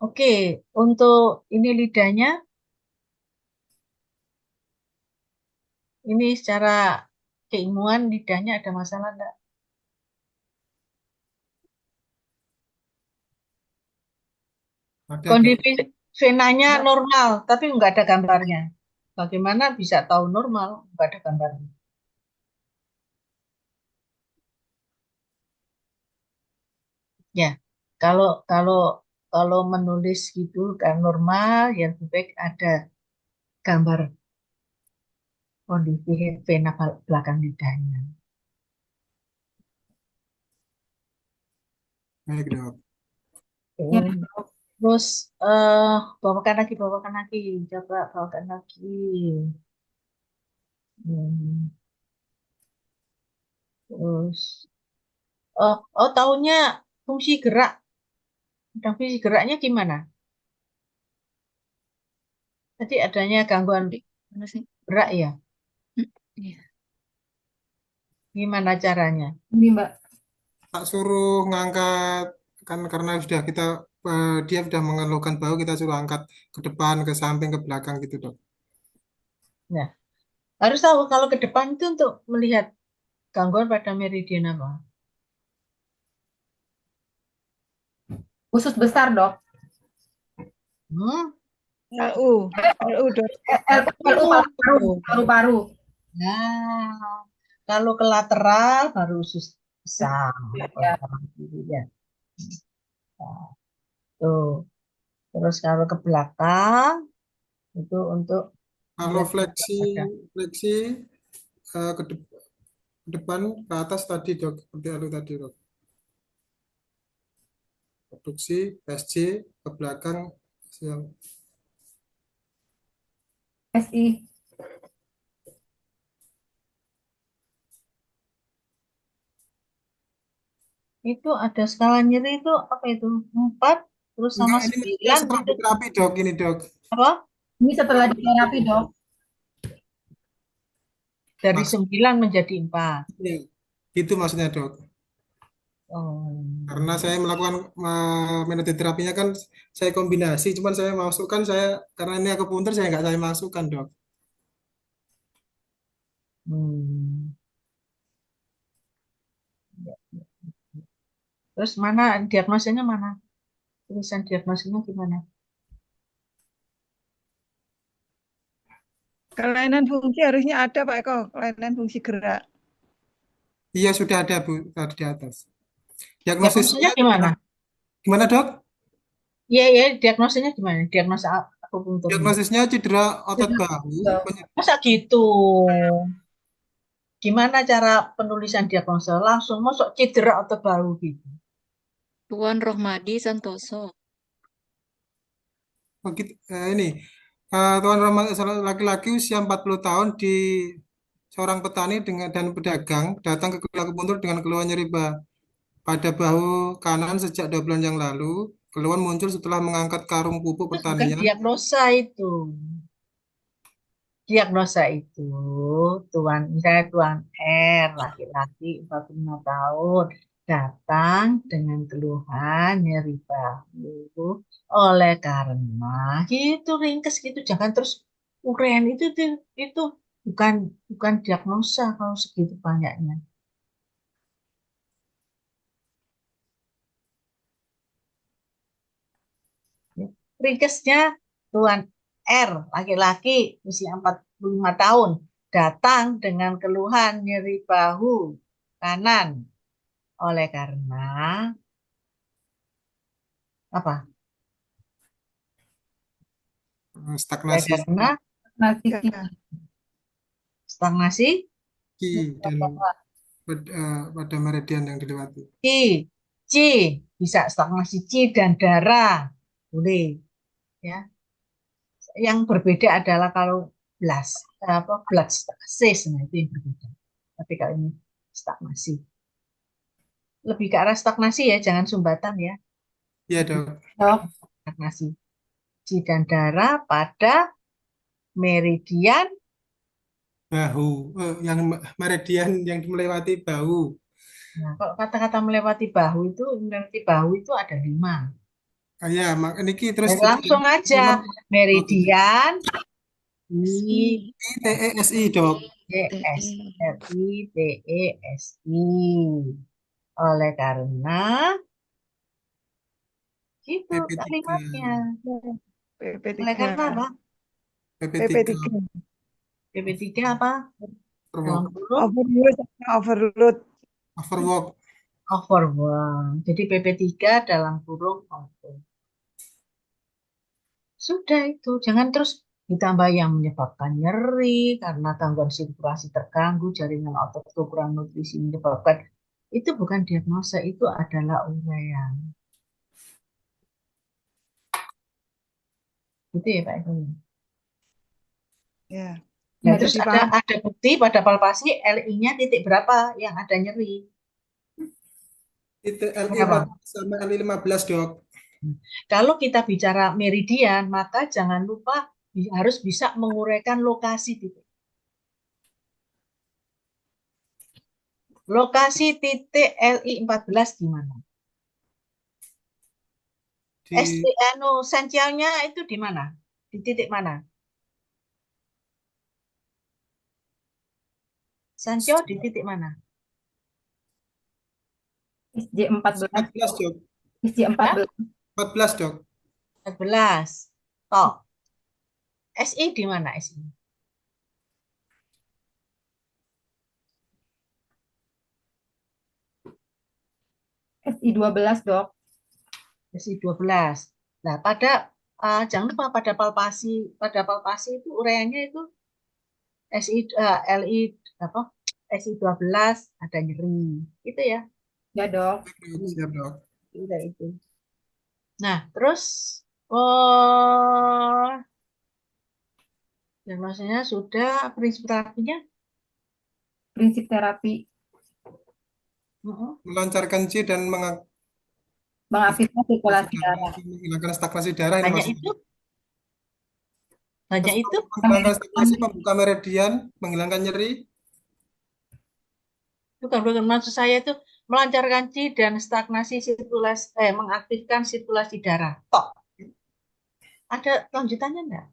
Oke, untuk ini lidahnya, ini secara keilmuan lidahnya ada masalah enggak? Ada dok. Kondisi venanya normal, tapi nggak ada gambarnya. Bagaimana bisa tahu normal? Nggak ada gambarnya. Ya, kalau kalau kalau menulis gitu kan normal, ya lebih baik ada gambar kondisi vena belakang lidahnya. Baik, Dok. Ya, Oh. Terus bawakan lagi, coba bawakan lagi. Hmm, Terus, tahunya fungsi gerak. Dan fungsi geraknya gimana? Tadi adanya gangguan Mana sih? gerak ya. Iya. Gimana caranya? ini Mbak. Tak suruh ngangkat, kan karena sudah dia sudah mengeluhkan bau, kita suruh angkat ke depan, ke samping, ke belakang gitu, Dok. Nah, harus tahu kalau ke depan itu untuk melihat gangguan pada meridian apa? Usus besar, Dok. Hmm? LU, LU dok. LU paru-paru. Nah, kalau ke lateral baru usus besar. Ya. Ya. Nah, tuh. Terus kalau ke belakang itu untuk Kalau melihat fleksi, pada fleksi ke depan, ke atas tadi, Dok, seperti lalu tadi, Dok. Abduksi, SC, ke belakang, yang SI. itu ada skala nyeri itu apa itu? 4 terus sama enggak, ini maksudnya 9 setelah itu diterapi, Dok, ini, Dok. apa? Ini setelah diterapi, Dok. Dari Maksudnya 9 menjadi 4. itu maksudnya, Dok. Oh. Karena saya melakukan metode terapinya kan saya kombinasi, cuman saya masukkan karena ini akupuntur saya nggak saya masukkan, Dok. Hmm. Terus mana diagnosanya mana? Tulisan diagnosanya gimana? Kelainan fungsi harusnya ada Pak Eko, kelainan fungsi gerak. Iya sudah ada Bu tadi di atas. Diagnosanya Diagnosisnya gimana? gimana, Dok? Iya, iya, diagnosanya gimana? Diagnosa akupunturnya. Diagnosisnya cedera otot bahu, Masa gitu? Gimana cara penulisan diagnosa? Langsung masuk cedera otot bahu gitu. Tuan Rohmadi Santoso. begitu, ini Tuan Rahmat laki-laki usia 40 tahun seorang petani dan pedagang datang ke kuliah akupuntur dengan keluhan nyeri pada bahu kanan sejak 2 bulan yang lalu. Keluhan muncul setelah mengangkat karung pupuk Itu bukan pertanian. diagnosa itu. Diagnosa itu, misalnya Tuan R, laki-laki 45 tahun, datang dengan keluhan nyeri bahu oleh karena gitu ringkes gitu, jangan terus urean itu bukan bukan diagnosa kalau segitu banyaknya. Ringkesnya Tuan R, laki-laki usia 45 tahun, datang dengan keluhan nyeri bahu kanan oleh karena apa? Oleh Stagnasi karena Nah, stagnasi dan pada meridian yang dilewati. C, C bisa stagnasi C dan darah boleh ya. Yang berbeda adalah kalau blood stasis, nah itu yang berbeda. Tapi kalau ini stagnasi, lebih ke arah stagnasi ya, jangan sumbatan ya. Iya, Dok. Dok. Stagnasi C dan darah pada meridian Bahu, yang meridian yang melewati bahu. Nah, kalau kata-kata melewati bahu itu ada 5. Ya, niki terus Langsung aja meridian I ITESI, Dok. S RITESI. Oleh karena itu PP3. kalimatnya. Oleh karena apa? PP3 PP3. PP3 apa? Dalam overwork. kurung Overload sama overload. Overwork. overwork. Jadi PP3 dalam kurung overwork. Sudah itu, jangan terus ditambah yang menyebabkan nyeri karena gangguan sirkulasi terganggu, jaringan otot kurang nutrisi menyebabkan. Itu bukan diagnosa, itu adalah uraian. Gitu ya Pak Eko. Ya. Nah, Ya, terus lebih paham. ada bukti pada palpasi LI-nya titik berapa yang ada nyeri? Titik Berapa? LI 14 sama LI 15, Dok. Kalau kita bicara meridian, maka jangan lupa harus bisa menguraikan lokasi titik. Lokasi titik LI 14 di mana? Di Sensialnya itu di mana? Di titik mana? Sensio di titik mana? SJ 14. 14, Dok. SJ 14. 14, Dok. 14. Toh. SI di mana SI? SI 12, Dok. SI 12. Nah, jangan lupa pada palpasi itu uraiannya itu SI LI apa? SI 12 ada nyeri. Itu ya. Ya, Dok. Siap, Dok. Itu. Nah, terus oh diagnosanya sudah, prinsip terapinya Prinsip terapi Melancarkan C dan mengaktifkan sirkulasi darah. menghilangkan stagnasi darah ini hanya maksudnya. itu, hanya itu. Menghilangkan stagnasi, membuka meridian, menghilangkan nyeri. Bukan maksud saya itu melancarkan C dan stagnasi sirkulasi, mengaktifkan sirkulasi darah. Tok. Ada lanjutannya enggak?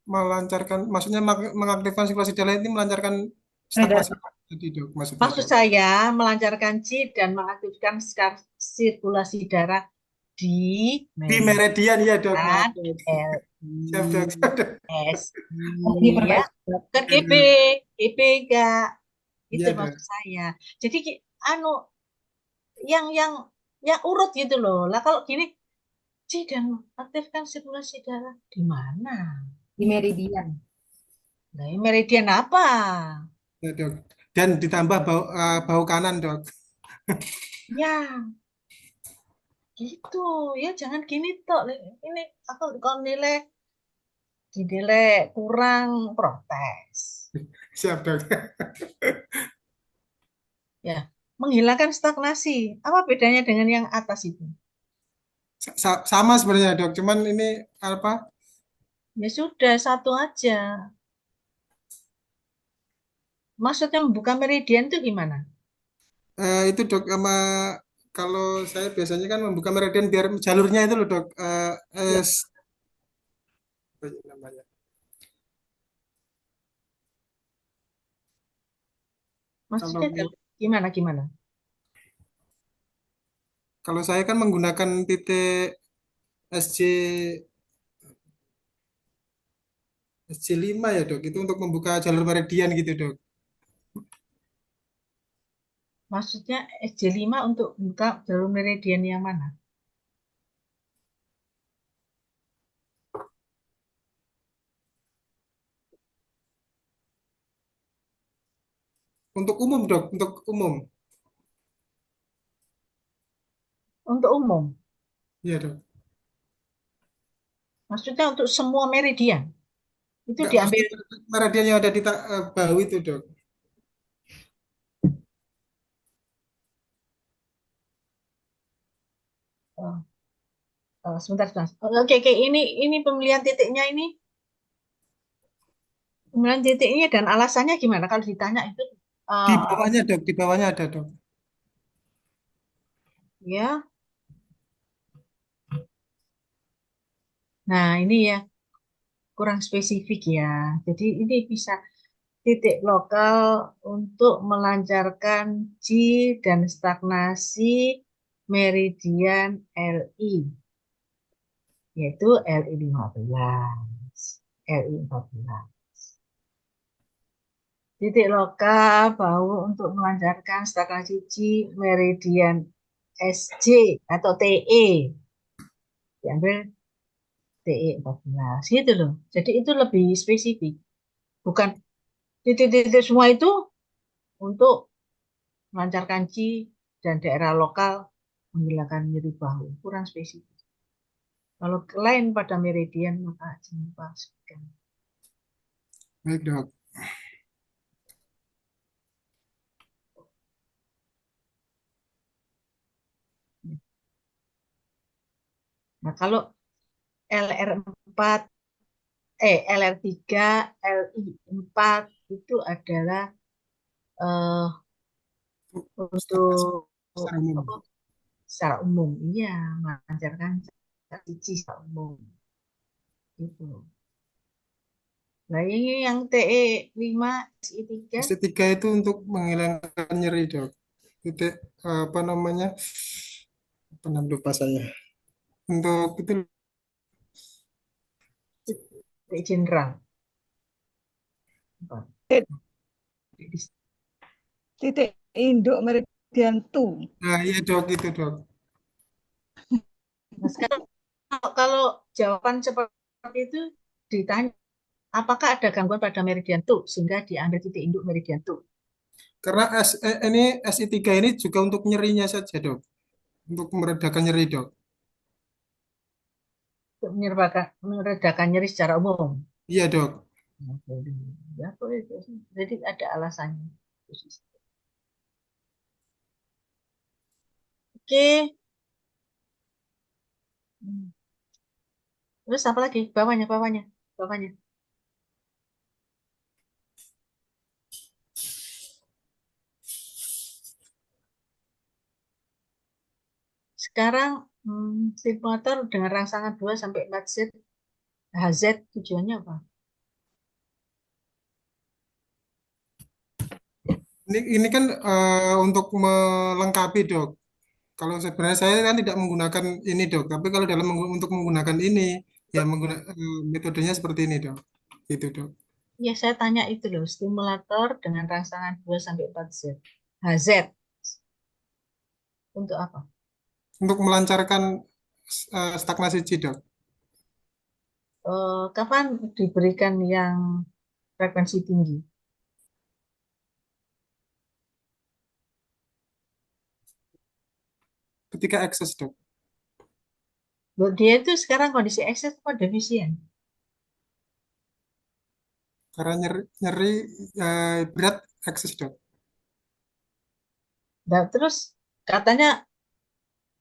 Melancarkan, maksudnya mengaktifkan sirkulasi darah ini melancarkan stagnasi. Jadi, Dok, maksudnya, Maksud Dok. saya melancarkan C dan mengaktifkan sirkulasi darah di meridian ya, Dok. Siap, Dok. Ya, ke GB, GB enggak. Itu Iya, Dok. maksud saya. Jadi yang urut gitu loh. Lah kalau gini C dan aktifkan sirkulasi darah di mana? Di meridian. Nah, meridian apa? Ya, Dok. Dan ditambah bau kanan, Dok. Ya, gitu ya. Jangan gini toh. Ini aku kalau dinilai kurang protes. Siap, Dok. Ya, menghilangkan stagnasi. Apa bedanya dengan yang atas itu? Sama sebenarnya, Dok. Cuman ini apa? Ya sudah, satu aja. Maksudnya membuka meridian itu gimana? Itu, Dok, sama kalau saya biasanya kan membuka meridian biar jalurnya itu loh, Dok. Apa namanya? Maksudnya Kalau gimana? kalau saya kan menggunakan titik SJ SJ5 ya, Dok. Itu untuk membuka jalur meridian gitu, Dok. Maksudnya SJ5 untuk buka jalur meridian yang mana? Untuk umum, Dok, untuk umum. Untuk umum. Iya, Dok. Maksudnya untuk semua meridian. Itu Enggak, diambil maksudnya meridian yang ada di bahu itu, Dok. sebentar. Oke, ini pemilihan titiknya ini. Pemilihan titiknya dan alasannya gimana? Kalau ditanya itu Di bawahnya, Dok. Di bawahnya ada, Dok. ya. Nah, ini ya kurang spesifik ya. Jadi ini bisa titik lokal untuk melancarkan G dan stagnasi meridian LI. yaitu Li15, Li14. Titik lokal bahu untuk melancarkan stagnasi meridian SJ atau TE. Diambil TE14. Gitu loh. Jadi itu lebih spesifik. Bukan titik-titik semua itu untuk melancarkan Qi dan daerah lokal menghilangkan nyeri bahu. Kurang spesifik. Kalau lain pada meridian maka jangan lupa sebutkan. Baik, Dok. Nah, kalau LR4, LR3, LI4 itu adalah eh, untuk Secara umum. apa, secara umum. Iya, melancarkan Qi secara umum. Gitu. Nah, ini yang TE5, SI3, ST3 itu untuk menghilangkan nyeri, Dok. Titik apa namanya? Apa namanya lupa saya. Untuk itu titik general. Apa? Titik induk meridian 2. nah iya, Dok, itu, Dok. Nah, sekarang kalau jawaban seperti itu ditanya, apakah ada gangguan pada meridian 2 sehingga diambil titik induk meridian 2? Karena ini SI3 ini juga untuk nyerinya saja, Dok. Untuk meredakan nyeri, Dok. Untuk meredakan nyeri secara umum. Iya, Dok. Ya, boleh. Jadi ada alasannya. Oke. Terus apa lagi? Bawahnya, bawahnya, bawahnya. Sekarang stimulator dengan rangsangan 2 sampai 4Z, HZ tujuannya apa? Ini kan untuk melengkapi, Dok. Kalau sebenarnya saya kan tidak menggunakan ini, Dok. Tapi kalau untuk menggunakan ini, ya metodenya seperti ini, Dok. Gitu, Dok. Ya, saya tanya itu loh, stimulator dengan rangsangan 2 sampai 4Z. HZ untuk apa? Untuk melancarkan stagnasi Qi, Dok. Kapan diberikan yang frekuensi tinggi? Ketika ekses, Dok. Loh, dia itu sekarang kondisi ekses apa defisien? Karena nyeri berat ekses, Dok. Nah, terus katanya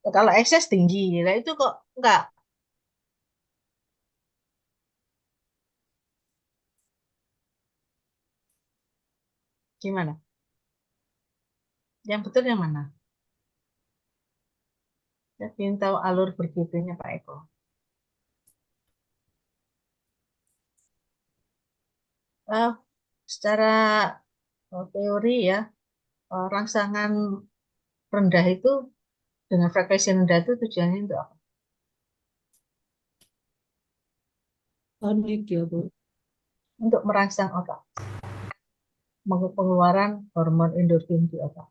kalau ekses tinggi, nah itu kok enggak? Gimana? Yang betul yang mana? Saya ingin tahu alur berpikirnya Pak Eko. Secara teori ya, rangsangan rendah itu dengan frekuensi rendah itu tujuannya untuk apa? Panik ya, Bu. Untuk merangsang otak, pengeluaran hormon endorfin di otak.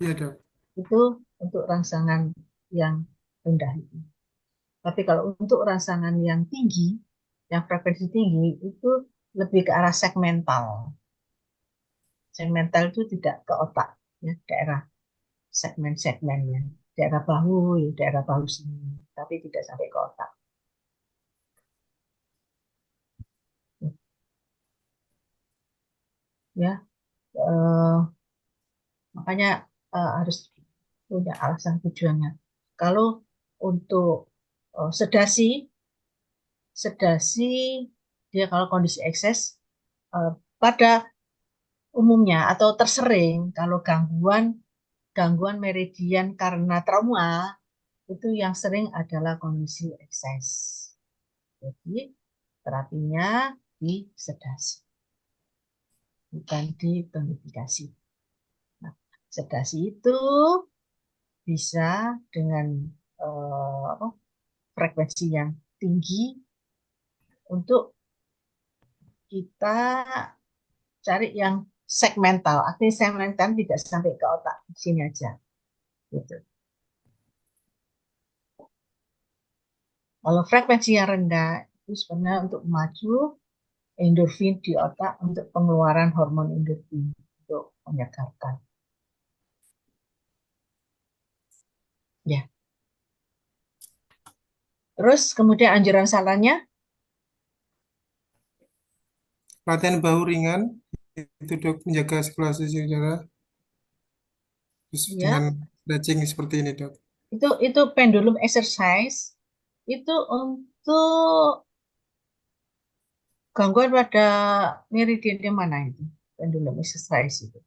Iya, Dok. Itu untuk rangsangan yang rendah itu. Tapi kalau untuk rangsangan yang tinggi, yang frekuensi tinggi, itu lebih ke arah segmental. Segmental itu tidak ke otak, ya, daerah segmen-segmennya. Daerah bahu, ya, daerah bahu sini, tapi tidak sampai ke otak. Ya, makanya harus punya alasan tujuannya. Kalau untuk sedasi, dia kalau kondisi ekses pada umumnya atau tersering kalau gangguan meridian karena trauma itu yang sering adalah kondisi ekses. Jadi terapinya di sedasi, bukan di tonifikasi. Nah, sedasi itu bisa dengan frekuensi yang tinggi untuk kita cari yang segmental. Artinya segmental tidak sampai ke otak, di sini aja. Gitu. Kalau frekuensi yang rendah itu sebenarnya untuk memacu endorfin di otak untuk pengeluaran hormon endorfin untuk menyegarkan. Ya. Terus kemudian anjuran salahnya Latihan bahu ringan itu dok menjaga sirkulasi udara. Terus ya, dengan stretching seperti ini dok. itu pendulum exercise itu untuk gangguan pada meridian yang mana itu? Pendulum exercise itu.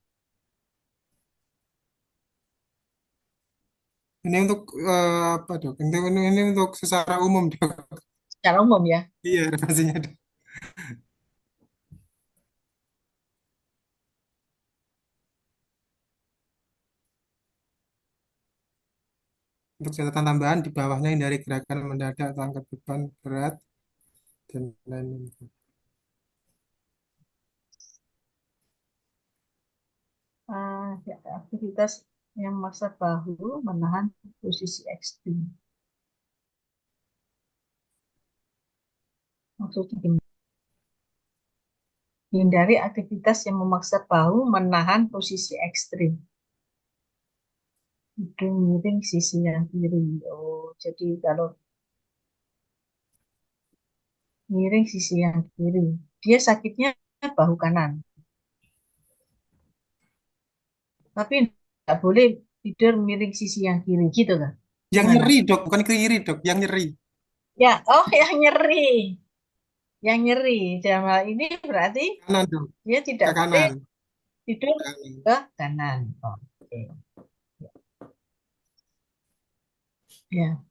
Ini untuk apa dok? Ini untuk secara umum dok. Secara umum ya. Iya referensinya dok. Untuk catatan tambahan di bawahnya hindari gerakan mendadak atau angkat beban berat dan lain-lain. Ya, aktivitas yang memaksa bahu menahan posisi ekstrim. Maksudnya gimana? Hindari aktivitas yang memaksa bahu menahan posisi ekstrim. Itu miring sisi yang kiri. Oh, jadi kalau miring sisi yang kiri, dia sakitnya bahu kanan. Tapi nggak boleh tidur miring sisi yang kiri, gitu kan? Yang Gimana? nyeri dok, bukan kiri dok, yang nyeri. Ya, oh yang nyeri. Yang nyeri. Dalam hal ini berarti Kanan dok, dia ke tidak boleh kanan. tidur Kanan. ke kanan. Oh, oke. Ya.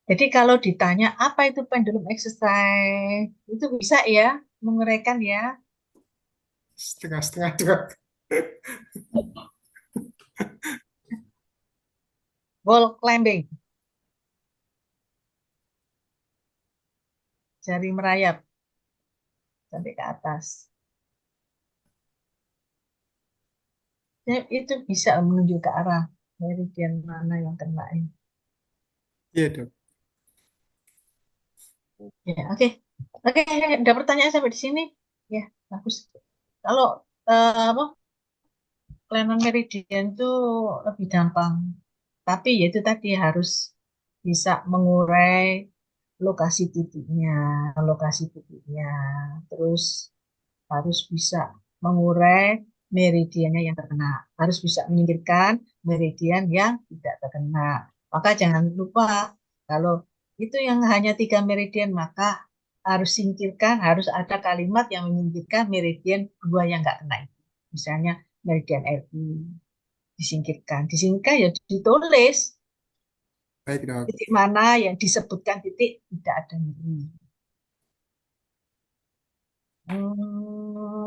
Jadi kalau ditanya apa itu pendulum exercise, itu bisa ya menguraikan ya. Setengah-setengah dok. Wall climbing. Jari merayap sampai ke atas. Ya, itu bisa menunjuk ke arah meridian mana yang kena ini. Iya dok. Ya, oke. Oke, ada pertanyaan sampai di sini? Ya, bagus. Kalau apa? Kelainan meridian itu lebih gampang. Tapi ya itu tadi harus bisa mengurai lokasi titiknya. Terus harus bisa mengurai meridiannya yang terkena. Harus bisa menyingkirkan meridian yang tidak terkena. Maka jangan lupa kalau itu yang hanya 3 meridian, maka harus singkirkan, harus ada kalimat yang menyingkirkan meridian 2 yang nggak kena itu. Misalnya meridian RI disingkirkan ya ditulis Baik dok. titik mana yang disebutkan titik tidak ada nyeri.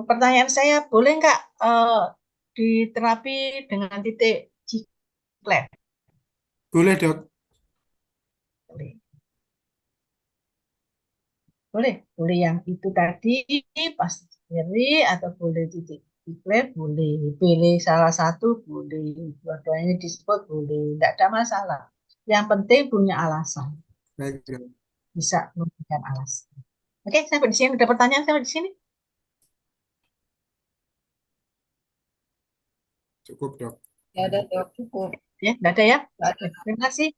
Pertanyaan saya, boleh nggak diterapi dengan titik G-clef? Boleh dok. Boleh. Boleh yang itu tadi pas nyeri atau boleh titik G-clef, boleh. Pilih salah satu boleh. Dua-duanya disebut boleh. Tidak ada masalah. Yang penting punya alasan. Baik dok. Bisa memberikan alasan. Oke, sampai di sini. Ada pertanyaan sampai di sini? Cukup dok. Ya ada dok, cukup. Ya, tidak ada ya? Nggak ada. Terima kasih.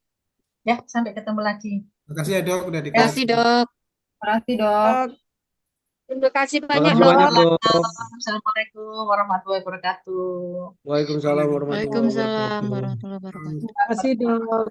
Ya, sampai ketemu lagi. Terima kasih ya dok udah Terima kasih, dikasih. Dok. Terima kasih dok. Terima kasih banyak, Makasih banyak, Dok. Dok. Assalamualaikum warahmatullahi wabarakatuh. Waalaikumsalam warahmatullahi Waalaikumsalam wabarakatuh. warahmatullahi wabarakatuh. Terima kasih dok.